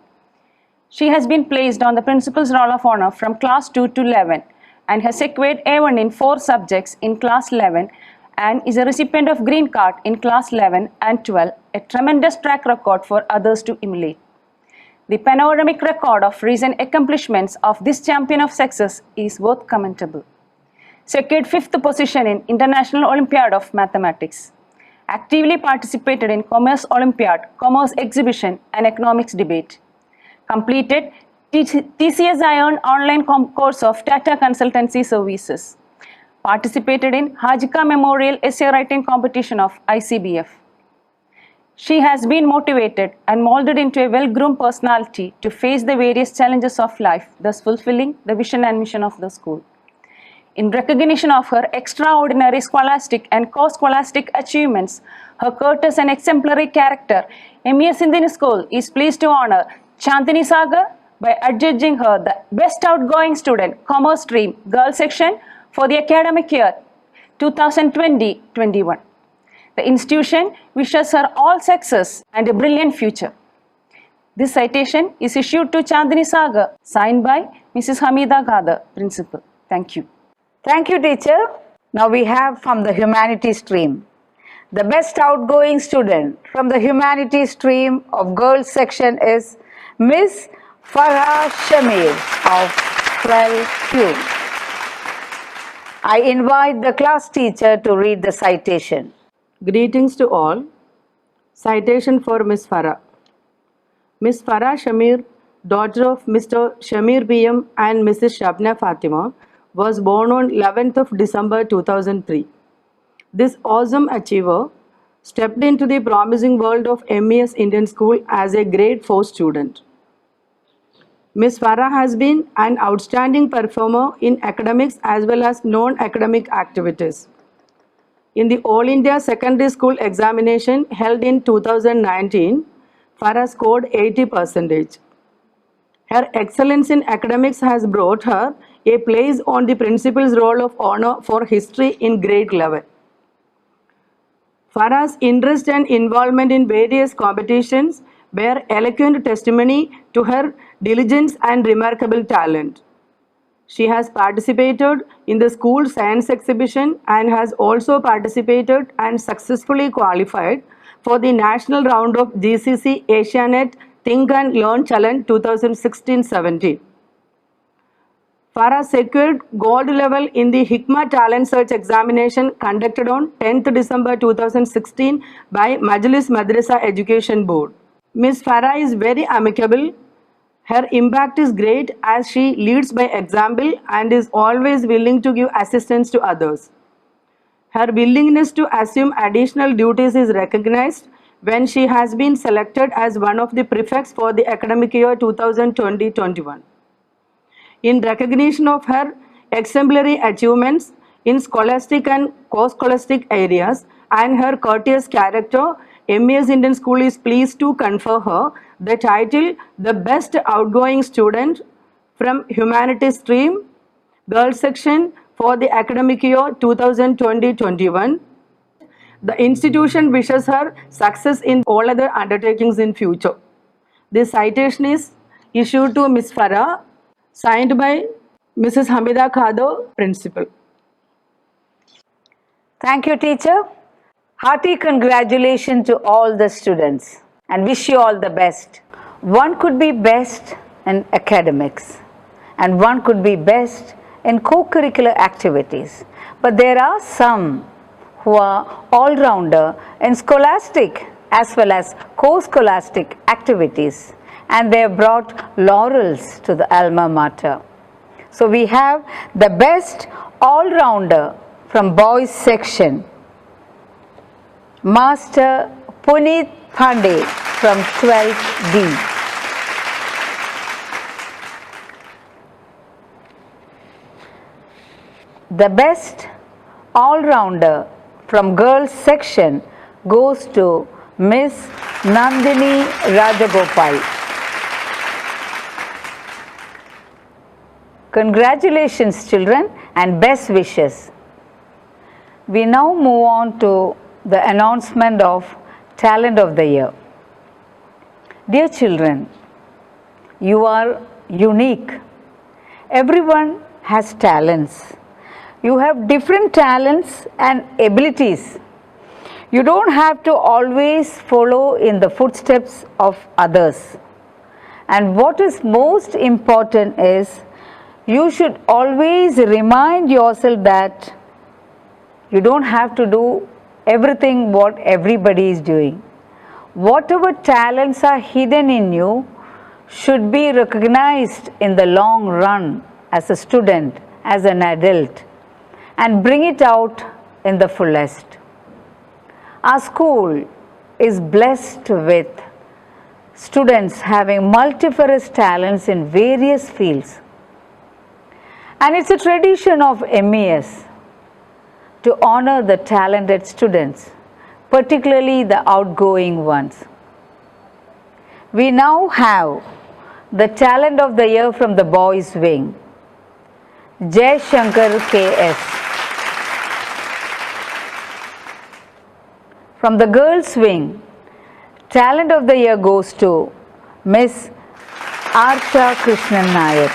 She has been placed on the Principal's Roll of Honor from Class 2 to 11 and has secured A1 in 4 subjects in Class 11 and is a recipient of Green Card in Class 11 and 12, a tremendous track record for others to emulate. The panoramic record of recent accomplishments of this champion of success is both commendable. Secured 5th position in International Olympiad of Mathematics. Actively participated in Commerce Olympiad, Commerce Exhibition and Economics Debate. Completed TCS Iron online course of Tata Consultancy Services. Participated in Hajika Memorial Essay Writing Competition of ICBF. She has been motivated and molded into a well-groomed personality to face the various challenges of life, thus fulfilling the vision and mission of the school. In recognition of her extraordinary scholastic and co-scholastic achievements, her courteous and exemplary character, MES Indian School is pleased to honor Chandini Sagar by adjudging her the Best Outgoing Student, Commerce Stream, Girls Section for the academic year 2020-21. The institution wishes her all success and a brilliant future. This citation is issued to Chandini Sagar, signed by Mrs. Hamida Ghadar, Principal. Thank you. Thank you, teacher. Now we have from the humanities stream. The best outgoing student from the humanities stream of girls section is Miss Farah Shamir of 12Q. I invite the class teacher to read the citation. Greetings to all. Citation for Miss Farah. Miss Farah Shamir, daughter of Mr. Shamir PM and Mrs. Shabna Fatima, was born on 11th of December 2003. This awesome achiever stepped into the promising world of MES Indian School as a grade 4 student. Miss Farah has been an outstanding performer in academics as well as non-academic activities. In the All India Secondary School examination held in 2019, Farah scored 80%. Her excellence in academics has brought her a place on the Principal's Roll of Honor for History in grade 11. Farah's interest and involvement in various competitions bear eloquent testimony to her diligence and remarkable talent. She has participated in the school science exhibition and has also participated and successfully qualified for the national round of GCC Asianet Think and Learn Challenge 2016-17. Farah secured gold level in the Hikma Talent Search examination conducted on 10th December 2016 by Majlis Madrasa Education Board. Miss Farah is very amicable. Her impact is great as she leads by example and is always willing to give assistance to others. Her willingness to assume additional duties is recognized when she has been selected as one of the prefects for the academic year 2020-21. In recognition of her exemplary achievements in scholastic and co-scholastic areas and her courteous character, MES Indian School is pleased to confer her the title the Best Outgoing Student from Humanities Stream, Girls Section for the academic year 2020-21. The institution wishes her success in all other undertakings in future. This citation is issued to Ms. Farah, signed by Mrs. Hamida Ghadar, Principal. Thank you, teacher. Hearty congratulations to all the students and wish you all the best. One could be best in academics and one could be best in co-curricular activities. But there are some who are all-rounder in scholastic as well as co-scholastic activities, and they have brought laurels to the alma mater. So we have the best all-rounder from boys section, Master Puneet Pandey from 12D. The best all-rounder from girls section goes to Miss Nandini Rajagopal. Congratulations, children, and best wishes. We now move on to the announcement of Talent of the Year. Dear children, you are unique. Everyone has talents. You have different talents and abilities. You don't have to always follow in the footsteps of others. And what is most important is you should always remind yourself that you don't have to do everything what everybody is doing. Whatever talents are hidden in you should be recognized in the long run as a student, as an adult, and bring it out in the fullest. Our school is blessed with students having multifarious talents in various fields. And it's a tradition of MES to honor the talented students, particularly the outgoing ones. We now have the Talent of the Year from the boys wing. Jay Shankar KS. From the girls wing, Talent of the Year goes to Miss Archa Krishnan Nair.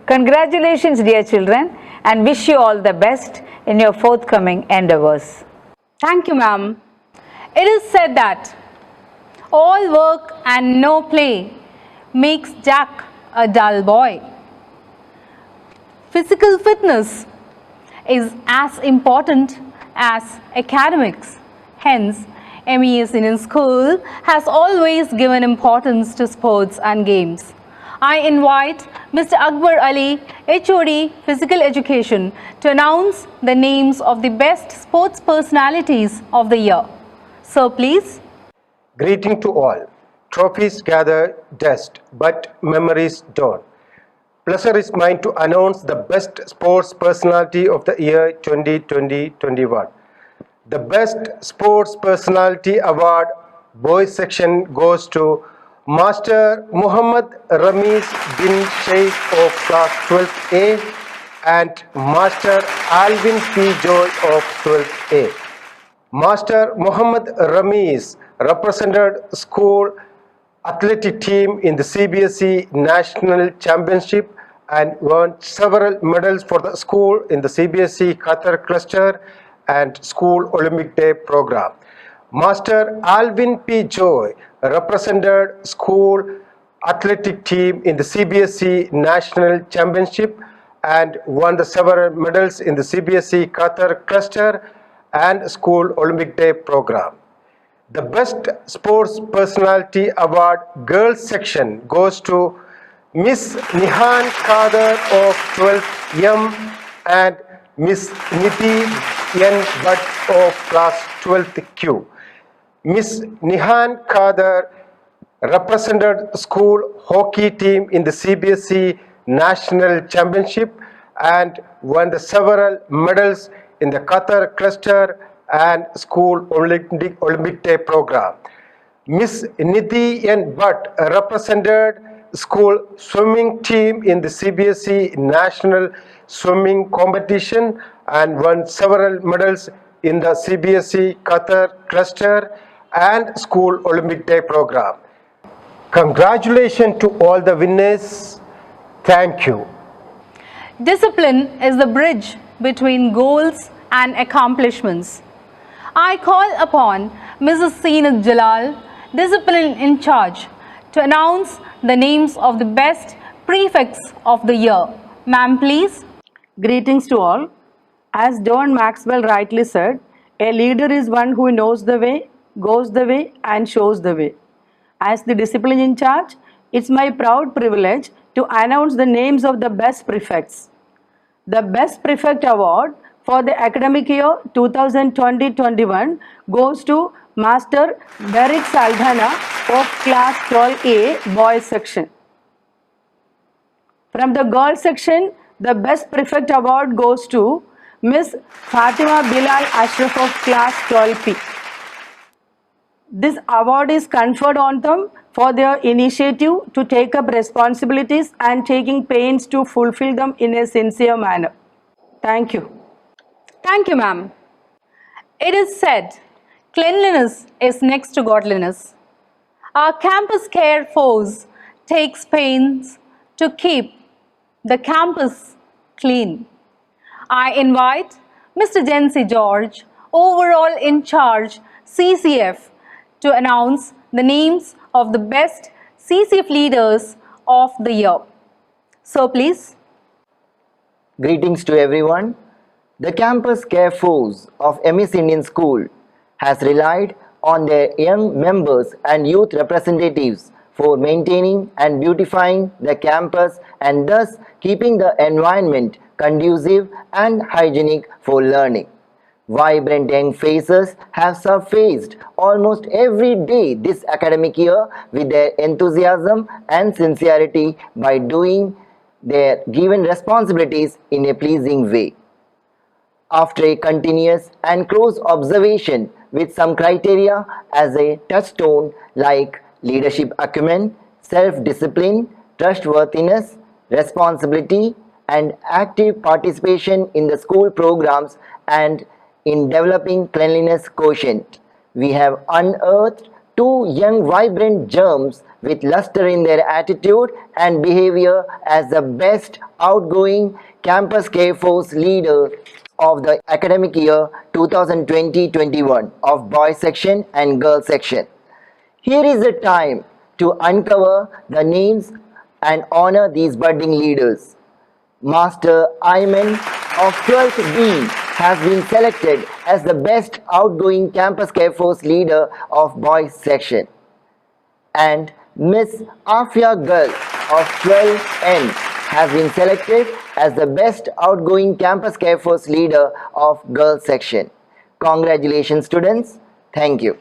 Congratulations, dear children, and wish you all the best in your forthcoming endeavors. Thank you, ma'am. It is said that all work and no play makes Jack a dull boy. Physical fitness is as important as academics. Hence, MES Indian School has always given importance to sports and games. I invite Mr. Akbar Ali, HOD Physical Education, to announce the names of the best sports personalities of the year. Sir, please. Greeting to all. Trophies gather dust, but memories don't. Pleasure is mine to announce the best sports personality of the year 2020-21. The Best Sports Personality Award Boys section goes to Master Muhammad Rameez bin Sheikh of Class 12A and Master Alvin P. Joy of 12A. Master Muhammad Rameez represented school athletic team in the CBSE National Championship and won several medals for the school in the CBSE Qatar Cluster and School Olympic Day program. Master Alvin P. Joy represented school athletic team in the CBSE National Championship and won the several medals in the CBSE Qatar Cluster and School Olympic Day program. The Best Sports Personality Award Girls section goes to Miss Nihan Kader of 12M and Miss Niti N. Bhatt of Class 12th Q. Miss Nihan Kader represented school hockey team in the CBSE National Championship and won the several medals in the Qatar Cluster and School Olympic Day program. Miss Nidhi N. Bhatt represented school swimming team in the CBSE National Swimming Competition and won several medals in the CBSE Qatar Cluster and School Olympic Day program. Congratulations to all the winners. Thank you. Discipline is the bridge between goals and accomplishments. I call upon Mrs. Seenat Jalal, Discipline in Charge, to announce the names of the best prefects of the year. Ma'am, please. Greetings to all. As Don Maxwell rightly said, a leader is one who knows the way, goes the way, and shows the way. As the discipline in charge, it's my proud privilege to announce the names of the best prefects. The Best Prefect Award for the academic year 2020-21 goes to Master Derek Saldana of Class 12A Boys section. From the Girls section, the Best Prefect Award goes to Miss Fatima Bilal Ashraf of Class 12P. This award is conferred on them for their initiative to take up responsibilities and taking pains to fulfill them in a sincere manner. Thank you. Thank you, ma'am. It is said, cleanliness is next to godliness. Our campus care force takes pains to keep the campus clean. I invite Mr. Jency George, overall in charge CCF, to announce the names of the best CCF leaders of the year. So please. Greetings to everyone. The campus care force of MES Indian School has relied on their young members and youth representatives for maintaining and beautifying the campus and thus keeping the environment conducive and hygienic for learning. Vibrant young faces have surfaced almost every day this academic year with their enthusiasm and sincerity by doing their given responsibilities in a pleasing way. After a continuous and close observation with some criteria as a touchstone like leadership acumen, self-discipline, trustworthiness, responsibility, and active participation in the school programs and in developing cleanliness quotient. We have unearthed two young vibrant germs with luster in their attitude and behavior as the best outgoing campus care force leader of the academic year 2020-21 of boys section and girls section. Here is the time to uncover the names and honor these budding leaders. Master Ayman of 12th B has been selected as the best outgoing campus care force leader of boys section, and Miss Afia Girl of 12N has been selected as the best outgoing campus care force leader of girls section. Congratulations students. Thank you.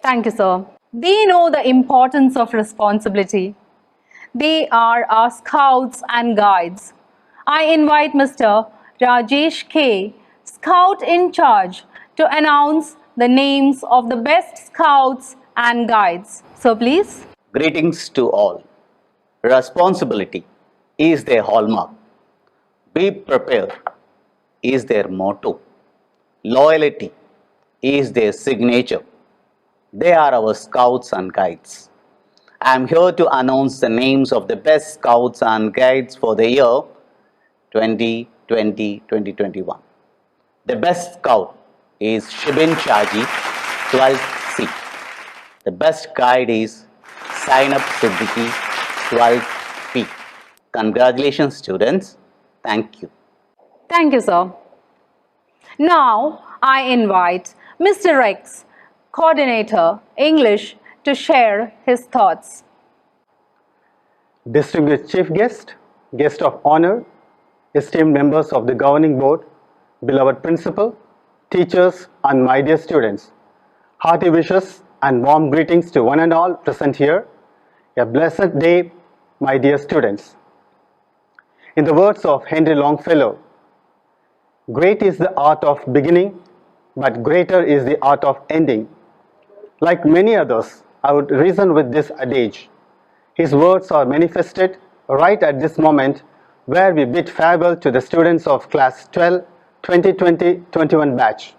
Thank you, sir. They know the importance of responsibility. They are our scouts and guides. I invite Mr. Rajesh K, Scout in charge, to announce the names of the best scouts and guides. So please. Greetings to all. Responsibility is their hallmark. Be prepared is their motto. Loyalty is their signature. They are our scouts and guides. I am here to announce the names of the best scouts and guides for the year 2020-2021. The best scout is Shibin Shaji, 12th C. The best guide is Sainab Siddiqui, 12th P. Congratulations students. Thank you. Thank you, sir. Now I invite Mr. Rex, Coordinator, English, to share his thoughts. Distinguished Chief Guest, Guest of Honor, esteemed members of the Governing Board, beloved Principal, teachers and my dear students, hearty wishes and warm greetings to one and all present here. A blessed day, my dear students. In the words of Henry Longfellow, great is the art of beginning, but greater is the art of ending. Like many others, I would reason with this adage. His words are manifested right at this moment where we bid farewell to the students of class 12, 2020-21 batch.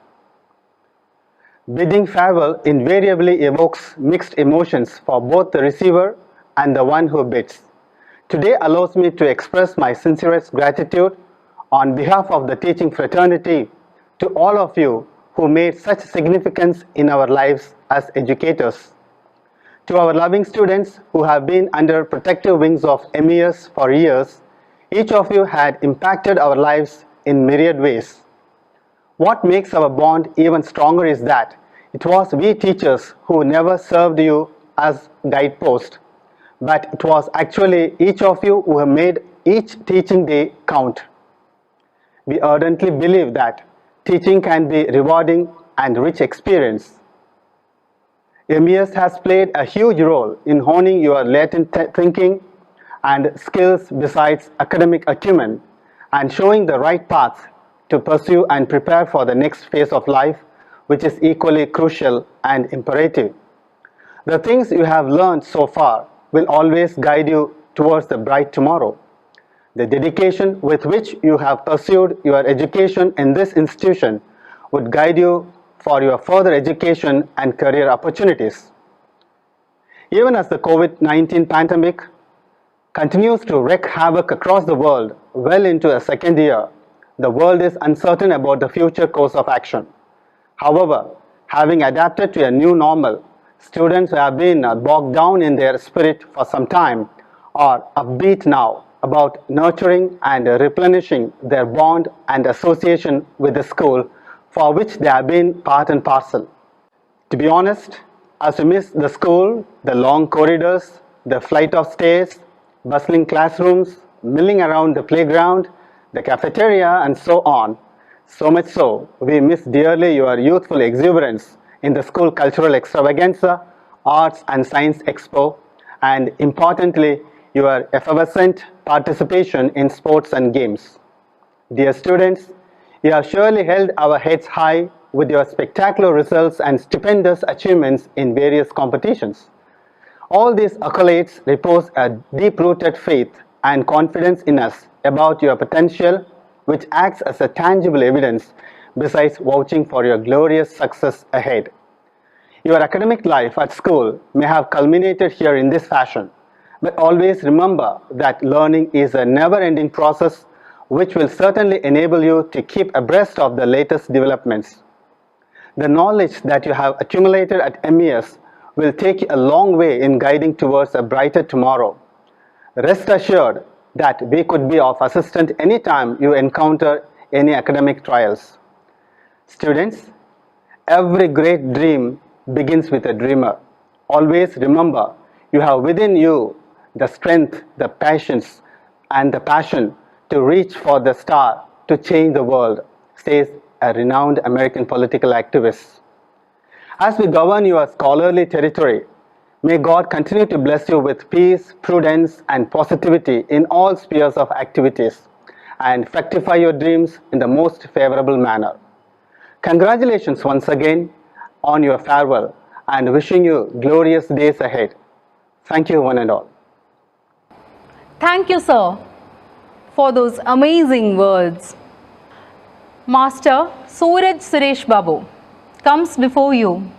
Bidding farewell invariably evokes mixed emotions for both the receiver and the one who bids. Today allows me to express my sincerest gratitude on behalf of the teaching fraternity to all of you who made such significance in our lives as educators. To our loving students who have been under protective wings of MES for years, each of you had impacted our lives in myriad ways. What makes our bond even stronger is that it was we teachers who never served you as guidepost, but it was actually each of you who have made each teaching day count. We ardently believe that teaching can be rewarding and rich experience. MES has played a huge role in honing your latent thinking and skills besides academic acumen, and showing the right path to pursue and prepare for the next phase of life, which is equally crucial and imperative. The things you have learned so far will always guide you towards the bright tomorrow. The dedication with which you have pursued your education in this institution would guide you for your further education and career opportunities. Even as the COVID-19 pandemic continues to wreak havoc across the world well into a second year, the world is uncertain about the future course of action. However, having adapted to a new normal, students who have been bogged down in their spirit for some time are upbeat now about nurturing and replenishing their bond and association with the school for which they have been part and parcel. To be honest, as we miss the school, the long corridors, the flight of stairs, bustling classrooms, milling around the playground, the cafeteria, and so on, so much so, we miss dearly your youthful exuberance in the school cultural extravaganza, arts and science expo, and importantly, your effervescent participation in sports and games. Dear students, you have surely held our heads high with your spectacular results and stupendous achievements in various competitions. All these accolades repose a deep-rooted faith and confidence in us about your potential, which acts as a tangible evidence besides vouching for your glorious success ahead. Your academic life at school may have culminated here in this fashion, but always remember that learning is a never-ending process which will certainly enable you to keep abreast of the latest developments. The knowledge that you have accumulated at MES will take you a long way in guiding towards a brighter tomorrow. Rest assured that we could be of assistance anytime you encounter any academic trials. Students, every great dream begins with a dreamer. Always remember, you have within you the strength, the patience, and the passion to reach for the star to change the world, says a renowned American political activist. As we govern your scholarly territory, may God continue to bless you with peace, prudence, and positivity in all spheres of activities, and fructify your dreams in the most favorable manner. Congratulations once again on your farewell, and wishing you glorious days ahead. Thank you one and all. Thank you, sir, for those amazing words. Master Suraj Suresh Babu comes before you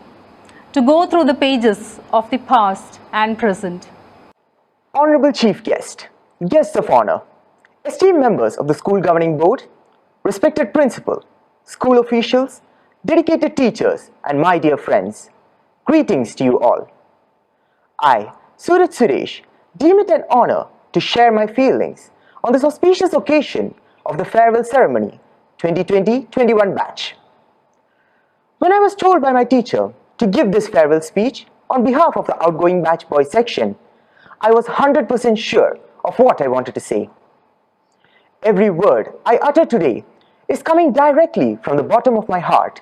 to go through the pages of the past and present. Honorable Chief Guest, Guests of Honor, esteemed members of the School Governing Board, respected Principal, school officials, dedicated teachers, and my dear friends, greetings to you all. I, Suraj Suresh, deem it an honor to share my feelings on this auspicious occasion of the farewell ceremony 2020-21 batch. When I was told by my teacher to give this farewell speech on behalf of the outgoing batch boys section, I was 100% sure of what I wanted to say. Every word I utter today is coming directly from the bottom of my heart,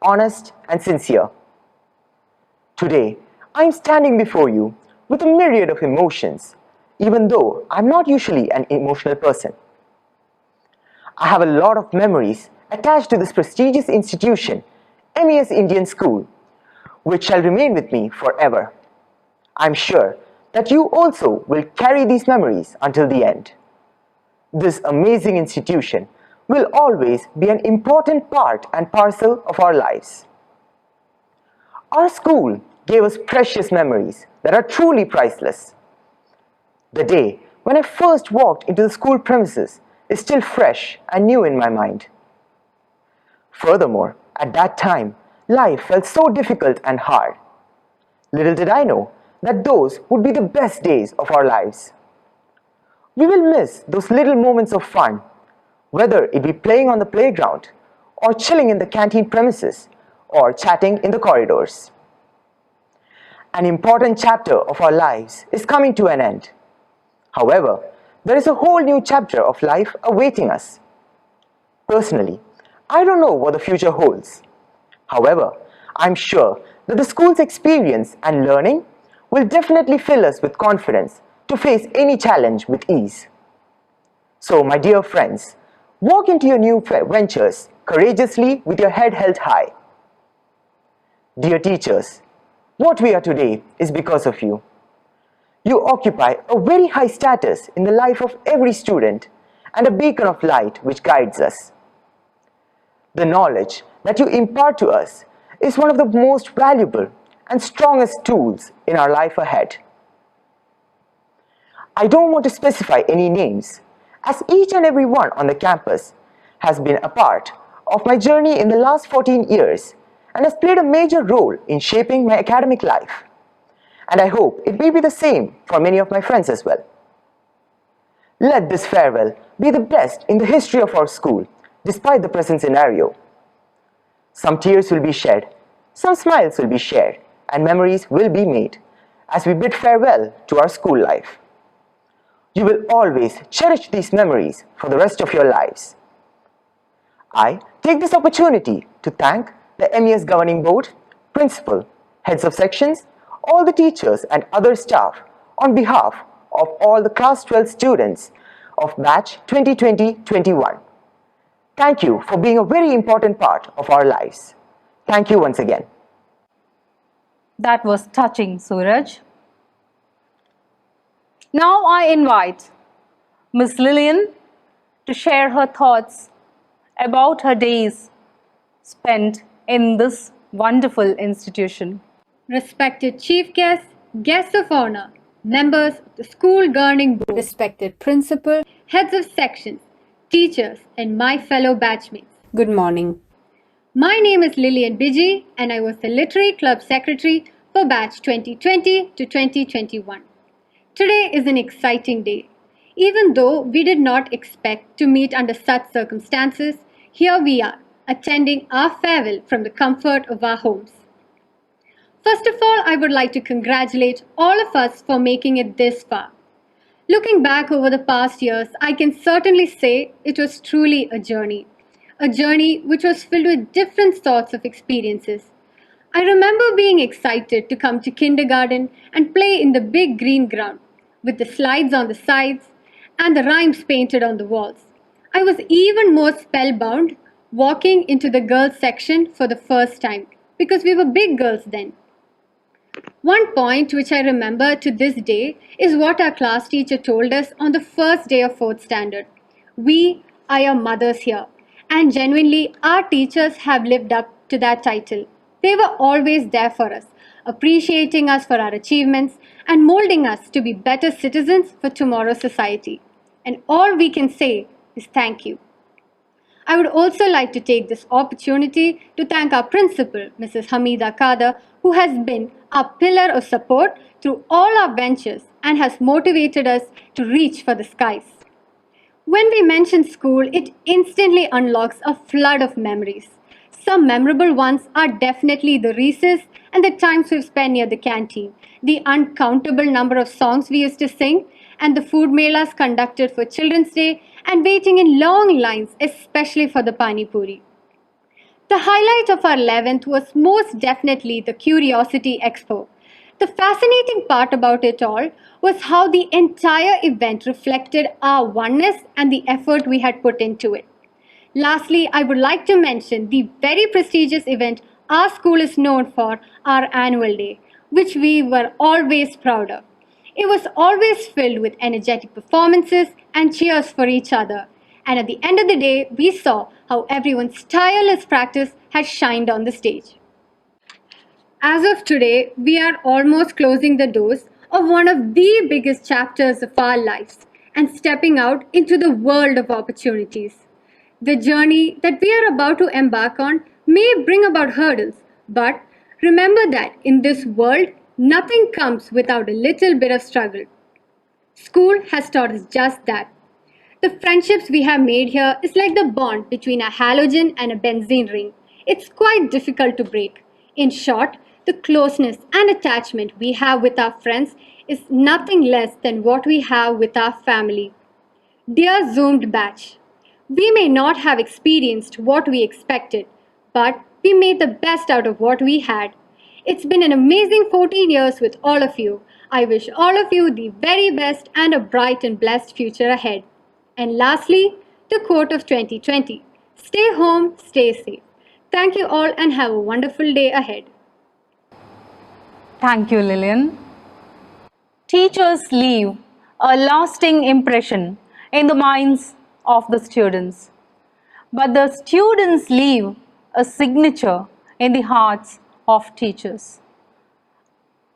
honest and sincere. Today, I am standing before you with a myriad of emotions, even though I'm not usually an emotional person. I have a lot of memories attached to this prestigious institution, MES Indian School, which shall remain with me forever. I'm sure that you also will carry these memories until the end. This amazing institution will always be an important part and parcel of our lives. Our school gave us precious memories that are truly priceless. The day when I first walked into the school premises is still fresh and new in my mind. Furthermore, at that time, life felt so difficult and hard. Little did I know that those would be the best days of our lives. We will miss those little moments of fun, whether it be playing on the playground, or chilling in the canteen premises, or chatting in the corridors. An important chapter of our lives is coming to an end. However, there is a whole new chapter of life awaiting us. Personally, I don't know what the future holds. However, I'm sure that the school's experience and learning will definitely fill us with confidence to face any challenge with ease. So, my dear friends, walk into your new ventures courageously with your head held high. Dear teachers, what we are today is because of you. You occupy a very high status in the life of every student and a beacon of light which guides us. The knowledge that you impart to us is one of the most valuable and strongest tools in our life ahead. I don't want to specify any names, as each and every one on the campus has been a part of my journey in the last 14 years and has played a major role in shaping my academic life. And I hope it may be the same for many of my friends as well. Let this farewell be the best in the history of our school, despite the present scenario. Some tears will be shed, some smiles will be shared, and memories will be made as we bid farewell to our school life. You will always cherish these memories for the rest of your lives. I take this opportunity to thank the MES Governing Board, Principal, Heads of Sections, all the teachers and other staff on behalf of all the Class 12 students of Batch 2020-21. Thank you for being a very important part of our lives. Thank you once again. That was touching, Suraj. Now I invite Miss Lillian to share her thoughts about her days spent in this wonderful institution. Respected chief guests, guests of honor, members of the school governing board, respected principal, heads of sections, teachers, and my fellow batchmates. Good morning. My name is Lillian Biji and I was the Literary Club Secretary for batch 2020 to 2021. Today is an exciting day. Even though we did not expect to meet under such circumstances, here we are, attending our farewell from the comfort of our homes. First of all, I would like to congratulate all of us for making it this far. Looking back over the past years, I can certainly say it was truly a journey which was filled with different sorts of experiences. I remember being excited to come to kindergarten and play in the big green ground with the slides on the sides and the rhymes painted on the walls. I was even more spellbound walking into the girls section for the first time because we were big girls then. One point which I remember to this day is what our class teacher told us on the first day of 4th standard. We are your mothers here, and genuinely our teachers have lived up to that title. They were always there for us, appreciating us for our achievements and molding us to be better citizens for tomorrow's society. And all we can say is thank you. I would also like to take this opportunity to thank our principal, Mrs. Hamida Kader, who has been our pillar of support through all our ventures and has motivated us to reach for the skies. When we mention school, it instantly unlocks a flood of memories. Some memorable ones are definitely the recess and the times we've spent near the canteen, the uncountable number of songs we used to sing, and the food melas conducted for Children's Day and waiting in long lines, especially for the Pani Puri. The highlight of our 11th was most definitely the Curiosity Expo. The fascinating part about it all was how the entire event reflected our oneness and the effort we had put into it. Lastly, I would like to mention the very prestigious event our school is known for, our annual day, which we were always proud of. It was always filled with energetic performances and cheers for each other. And at the end of the day, we saw how everyone's tireless practice had shined on the stage. As of today, we are almost closing the doors of one of the biggest chapters of our lives and stepping out into the world of opportunities. The journey that we are about to embark on may bring about hurdles, but remember that in this world, nothing comes without a little bit of struggle. School has taught us just that. The friendships we have made here is like the bond between a halogen and a benzene ring. It's quite difficult to break. In short, the closeness and attachment we have with our friends is nothing less than what we have with our family. Dear Zoomed batch, we may not have experienced what we expected, but we made the best out of what we had. It's been an amazing 14 years with all of you. I wish all of you the very best and a bright and blessed future ahead. And lastly, the quote of 2020, stay home, stay safe. Thank you all and have a wonderful day ahead. Thank you, Lillian. Teachers leave a lasting impression in the minds of the students, but the students leave a signature in the hearts of teachers,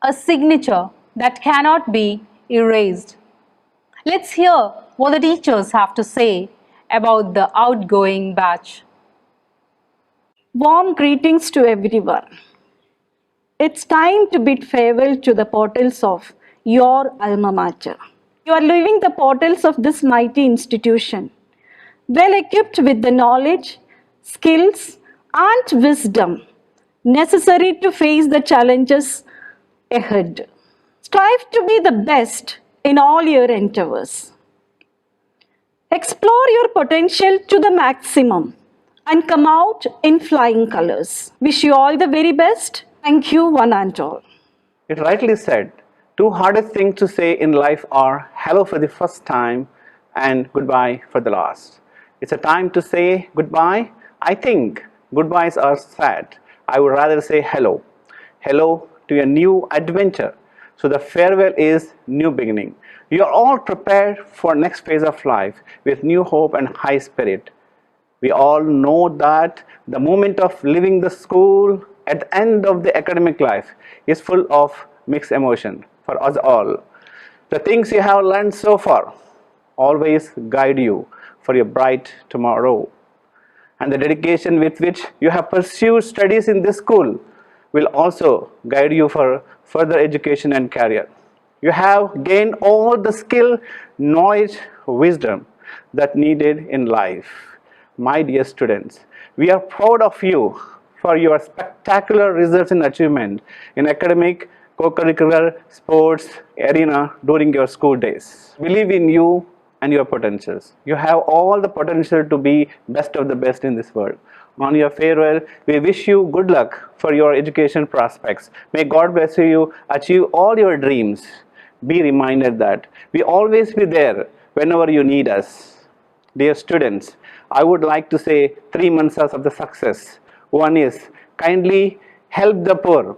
a signature that cannot be erased. Let's hear what the teachers have to say about the outgoing batch. Warm greetings to everyone. It's time to bid farewell to the portals of your alma mater. You are leaving the portals of this mighty institution, well equipped with the knowledge, skills, and wisdom necessary to face the challenges ahead. Strive to be the best in all your endeavors. Explore your potential to the maximum and come out in flying colors. Wish you all the very best. Thank you, one and all. It rightly said, two hardest things to say in life are hello for the first time and goodbye for the last. It's a time to say goodbye. I think goodbyes are sad. I would rather say hello. Hello to a new adventure. So the farewell is new beginning. You are all prepared for next phase of life with new hope and high spirit. We all know that the moment of leaving the school at the end of the academic life is full of mixed emotion for us all. The things you have learned so far always guide you for your bright tomorrow. And the dedication with which you have pursued studies in this school will also guide you for further education and career. You have gained all the skill, knowledge, wisdom that needed in life. My dear students, we are proud of you for your spectacular results and achievement in academic, co-curricular, sports arena during your school days. Believe in you and your potentials. You have all the potential to be best of the best in this world. On your farewell, we wish you good luck for your education prospects. May God bless you, achieve all your dreams. Be reminded that we always be there whenever you need us. Dear students, I would like to say 3 mantras of the success. One is kindly help the poor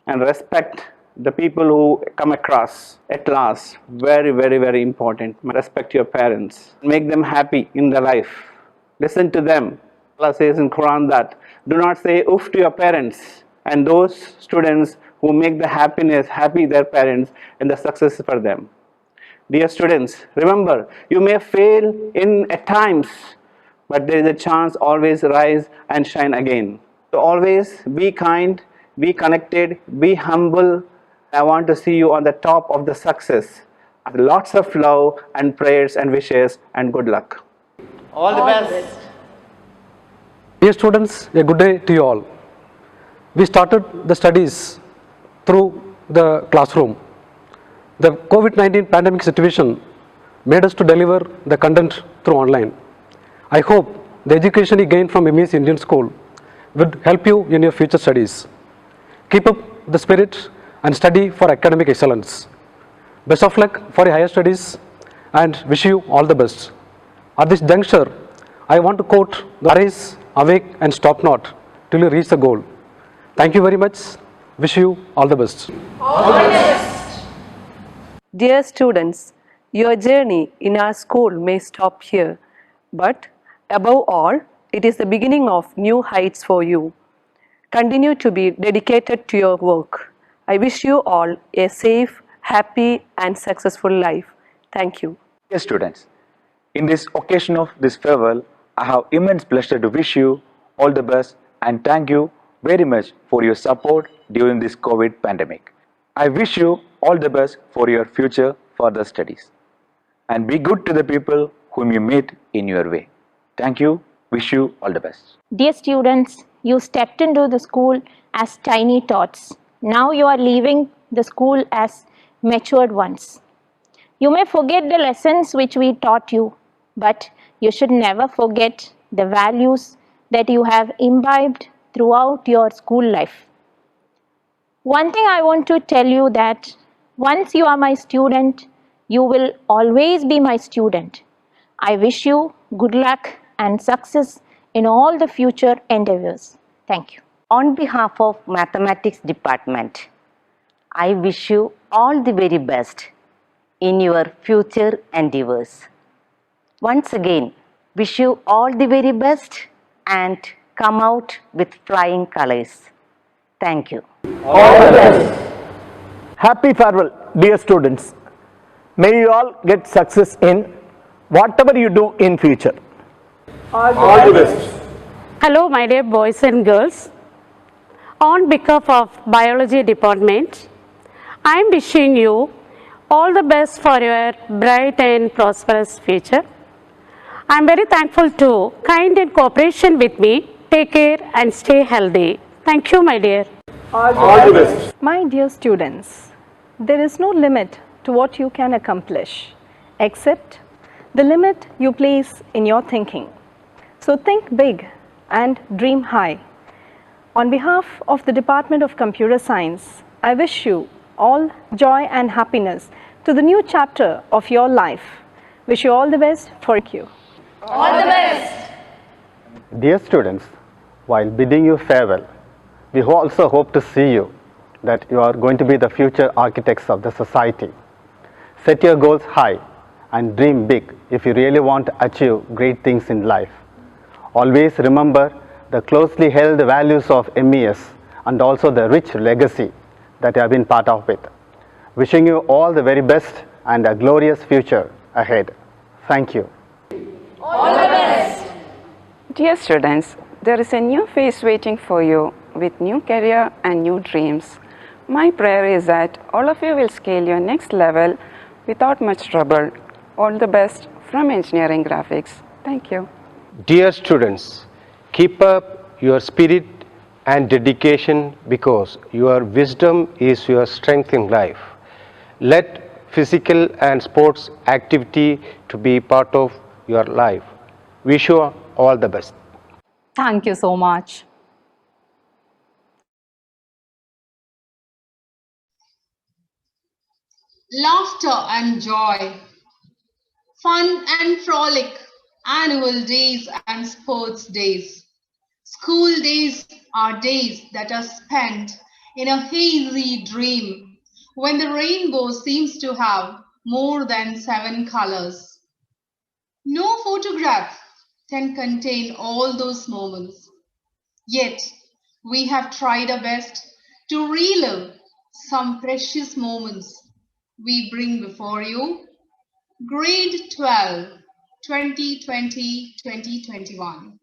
and respect the people who come across. At last, very, very, very important, respect your parents. Make them happy in their life. Listen to them. Allah says in Quran that do not say oof to your parents, and those students who make the happy their parents and the success for them. Dear students, remember, you may fail at times, but there is a chance always rise and shine again. So always be kind, be connected, be humble. I want to see you on the top of the success. Lots of love and prayers and wishes and good luck. All the best. Dear students, a good day to you all. We started the studies through the classroom. The COVID-19 pandemic situation made us to deliver the content through online. I hope the education you gain from MES Indian School would help you in your future studies. Keep up the spirit and study for academic excellence. Best of luck for your higher studies and wish you all the best. At this juncture, I want to quote the "Arise, awake and stop not till you reach the goal." Thank you very much. Wish you all the best. All the best. Dear students, your journey in our school may stop here, but above all, it is the beginning of new heights for you. Continue to be dedicated to your work. I wish you all a safe, happy and successful life. Thank you. Dear students, in this occasion of this farewell, I have immense pleasure to wish you all the best and thank you very much for your support during this COVID pandemic. I wish you all the best for your future further studies and be good to the people whom you meet in your way. Thank you. Wish you all the best. Dear students, you stepped into the school as tiny tots. Now you are leaving the school as matured ones. You may forget the lessons which we taught you, but you should never forget the values that you have imbibed throughout your school life. One thing I want to tell you that once you are my student, you will always be my student. I wish you good luck and success in all the future endeavors. Thank you. On behalf of Mathematics Department, I wish you all the very best in your future endeavors. Once again, wish you all the very best and come out with flying colors. Thank you. All the best. Happy farewell, dear students. May you all get success in whatever you do in future. All the best. Hello, my dear boys and girls. On behalf of Biology Department, I am wishing you all the best for your bright and prosperous future. I am very thankful to kind and cooperation with me. Take care and stay healthy. Thank you, my dear. All the best. My dear students, there is no limit to what you can accomplish, except the limit you place in your thinking. So think big and dream high. On behalf of the Department of Computer Science, I wish you all joy and happiness to the new chapter of your life. Wish you all the best for you. All the best. Dear students, while bidding you farewell, we also hope to see you that you are going to be the future architects of the society. Set your goals high and dream big if you really want to achieve great things in life. Always remember the closely held values of MES and also the rich legacy that you have been part of it. Wishing you all the very best and a glorious future ahead. Thank you. All the best. Dear students, there is a new phase waiting for you with new career and new dreams. My prayer is that all of you will scale your next level without much trouble. All the best from Engineering Graphics. Thank you. Dear students, keep up your spirit and dedication because your wisdom is your strength in life. Let physical and sports activity to be part of your life. Wish you all the best. Thank you so much. Laughter and joy, fun and frolic, annual days and sports days. School days are days that are spent in a hazy dream when the rainbow seems to have more than 7 colors. No photograph can contain all those moments. Yet, we have tried our best to relive some precious moments. We bring before you Grade 12, 2020-2021.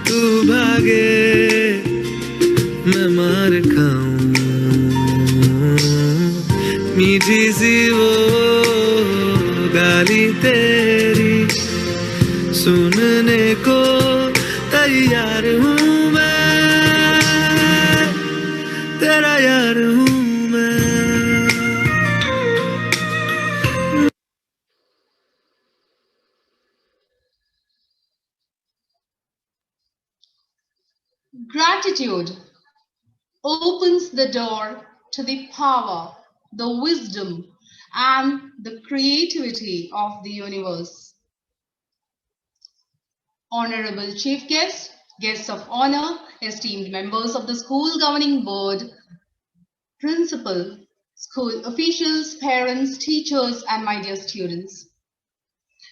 तू भागे मैं मार खाऊं, मीठी सी वो गाली तेरी सुनने को तैयार हूँ मैं, तेरा यार हूँ मैं। Gratitude opens the door to the power, the wisdom, and the creativity of the universe. Honorable Chief Guest, guests of honor, esteemed members of the School Governing Board, Principal, school officials, parents, teachers, and my dear students.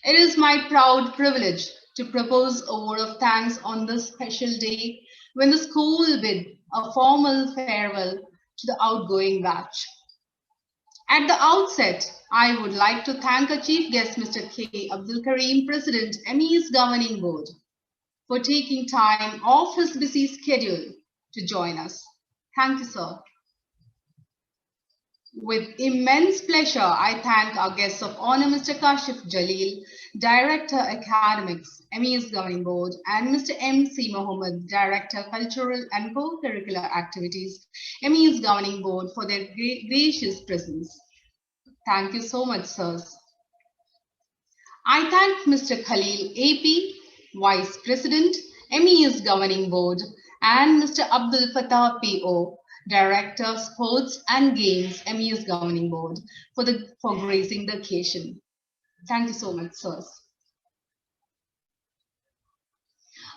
It is my proud privilege to propose a word of thanks on this special day when the school bid a formal farewell to the outgoing batch. At the outset, I would like to thank our Chief Guest, Mr. K. Abdul Kareem, President, ME's Governing Board, for taking time off his busy schedule to join us. Thank you, sir. With immense pleasure, I thank our guests of honor, Mr. Kashif Jalil, Director Academics, ME's Governing Board, and Mr. M.C. Mohammed, Director Cultural and Co-Curricular Activities, ME's Governing Board, for their gracious presence. Thank you so much, sirs. I thank Mr. Khalil AP, Vice President, ME's Governing Board, and Mr. Abdul Fattah PO, Director, Sports and Games, ME's Governing Board, for gracing the occasion. Thank you so much, sirs.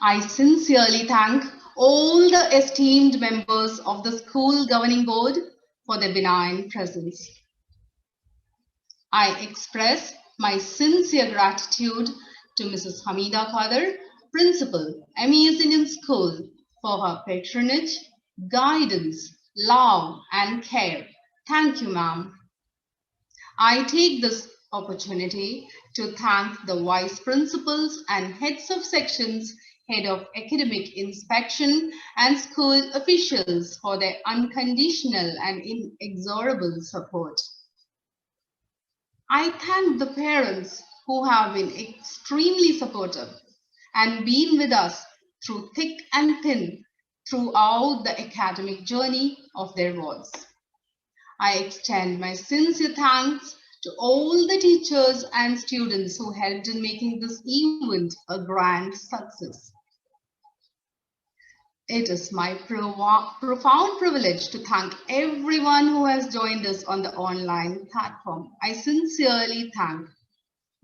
I sincerely thank all the esteemed members of the School Governing Board for their benign presence. I express my sincere gratitude to Mrs. Hamida Khader, Principal, ME's Indian School, for her patronage, guidance, love, and care. Thank you, ma'am. I take this opportunity to thank the vice principals and heads of sections, head of academic inspection, and school officials for their unconditional and inexorable support. I thank the parents who have been extremely supportive and been with us through thick and thin throughout the academic journey of their wards. I extend my sincere thanks to all the teachers and students who helped in making this event a grand success. It is my profound privilege to thank everyone who has joined us on the online platform. I sincerely thank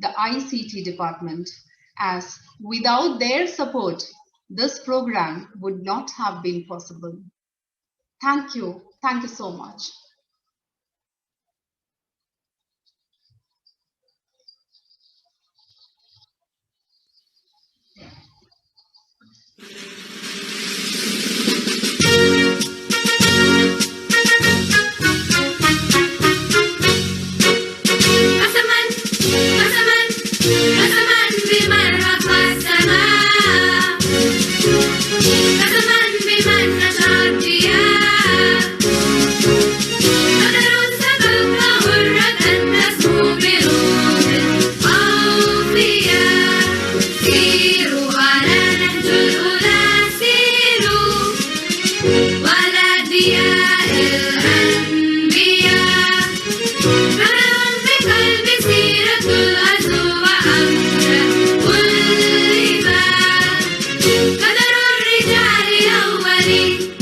the ICT department, as without their support, this program would not have been possible. Thank you so much. January.